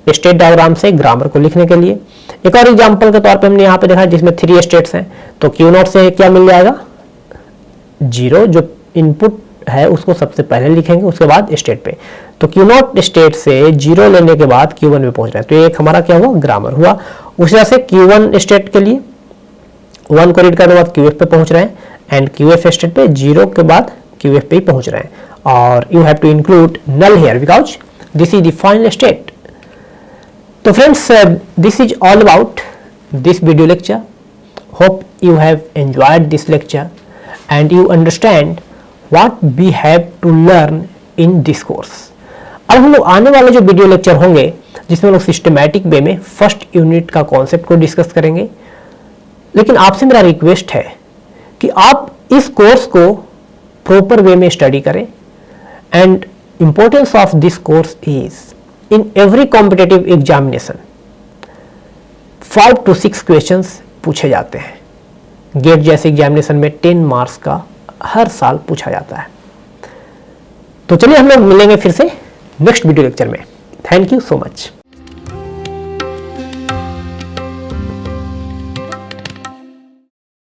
Speaker 1: स्टेट डायग्राम से ग्रामर को लिखने के लिए। एक और एग्जांपल के तौर पे हमने यहाँ पे देखा जिसमें 3 स्टेट्स हैं। तो Q0 से क्या मिल जाएगा? 0, जो इनपुट है उसको सबसे पहले लिखेंगे, उसके बाद स्टेट पे। तो Q0 स्टेट से 0 लेने के बाद Q1 में पहुंच रहे हैं, तो ये एक हमारा क्या हुआ? ग्रामर हुआ। उसी तरह से Q1 स्टेट के लिए 1 को रीड करने के बाद QF पे पहुंच रहे हैं, एंड QF स्टेट पे 0 के बाद QF पे ही पहुंच रहे हैं, और you have to include null here because this is the final state. तो friends this is all about this video lecture. Hope you have enjoyed this lecture and you understand what we have to learn in this course। अब हम लोग आने वाले जो video lecture होंगे जिसमें हम लोग सिस्टमैटिक वे में फर्स्ट यूनिट का कॉन्सेप्ट को डिस्कस करेंगे। लेकिन आपसे मेरा रिक्वेस्ट है कि आप इस कोर्स को प्रॉपर वे में स्टडी करें, and importance of this course is in every competitive examination 5 to 6 questions पूछे जाते हैं। गेट जैसे एग्जामिनेशन में 10 मार्क्स का हर साल पूछा जाता है। तो चलिए हम लोग मिलेंगे फिर से नेक्स्ट वीडियो लेक्चर में। Thank you so much.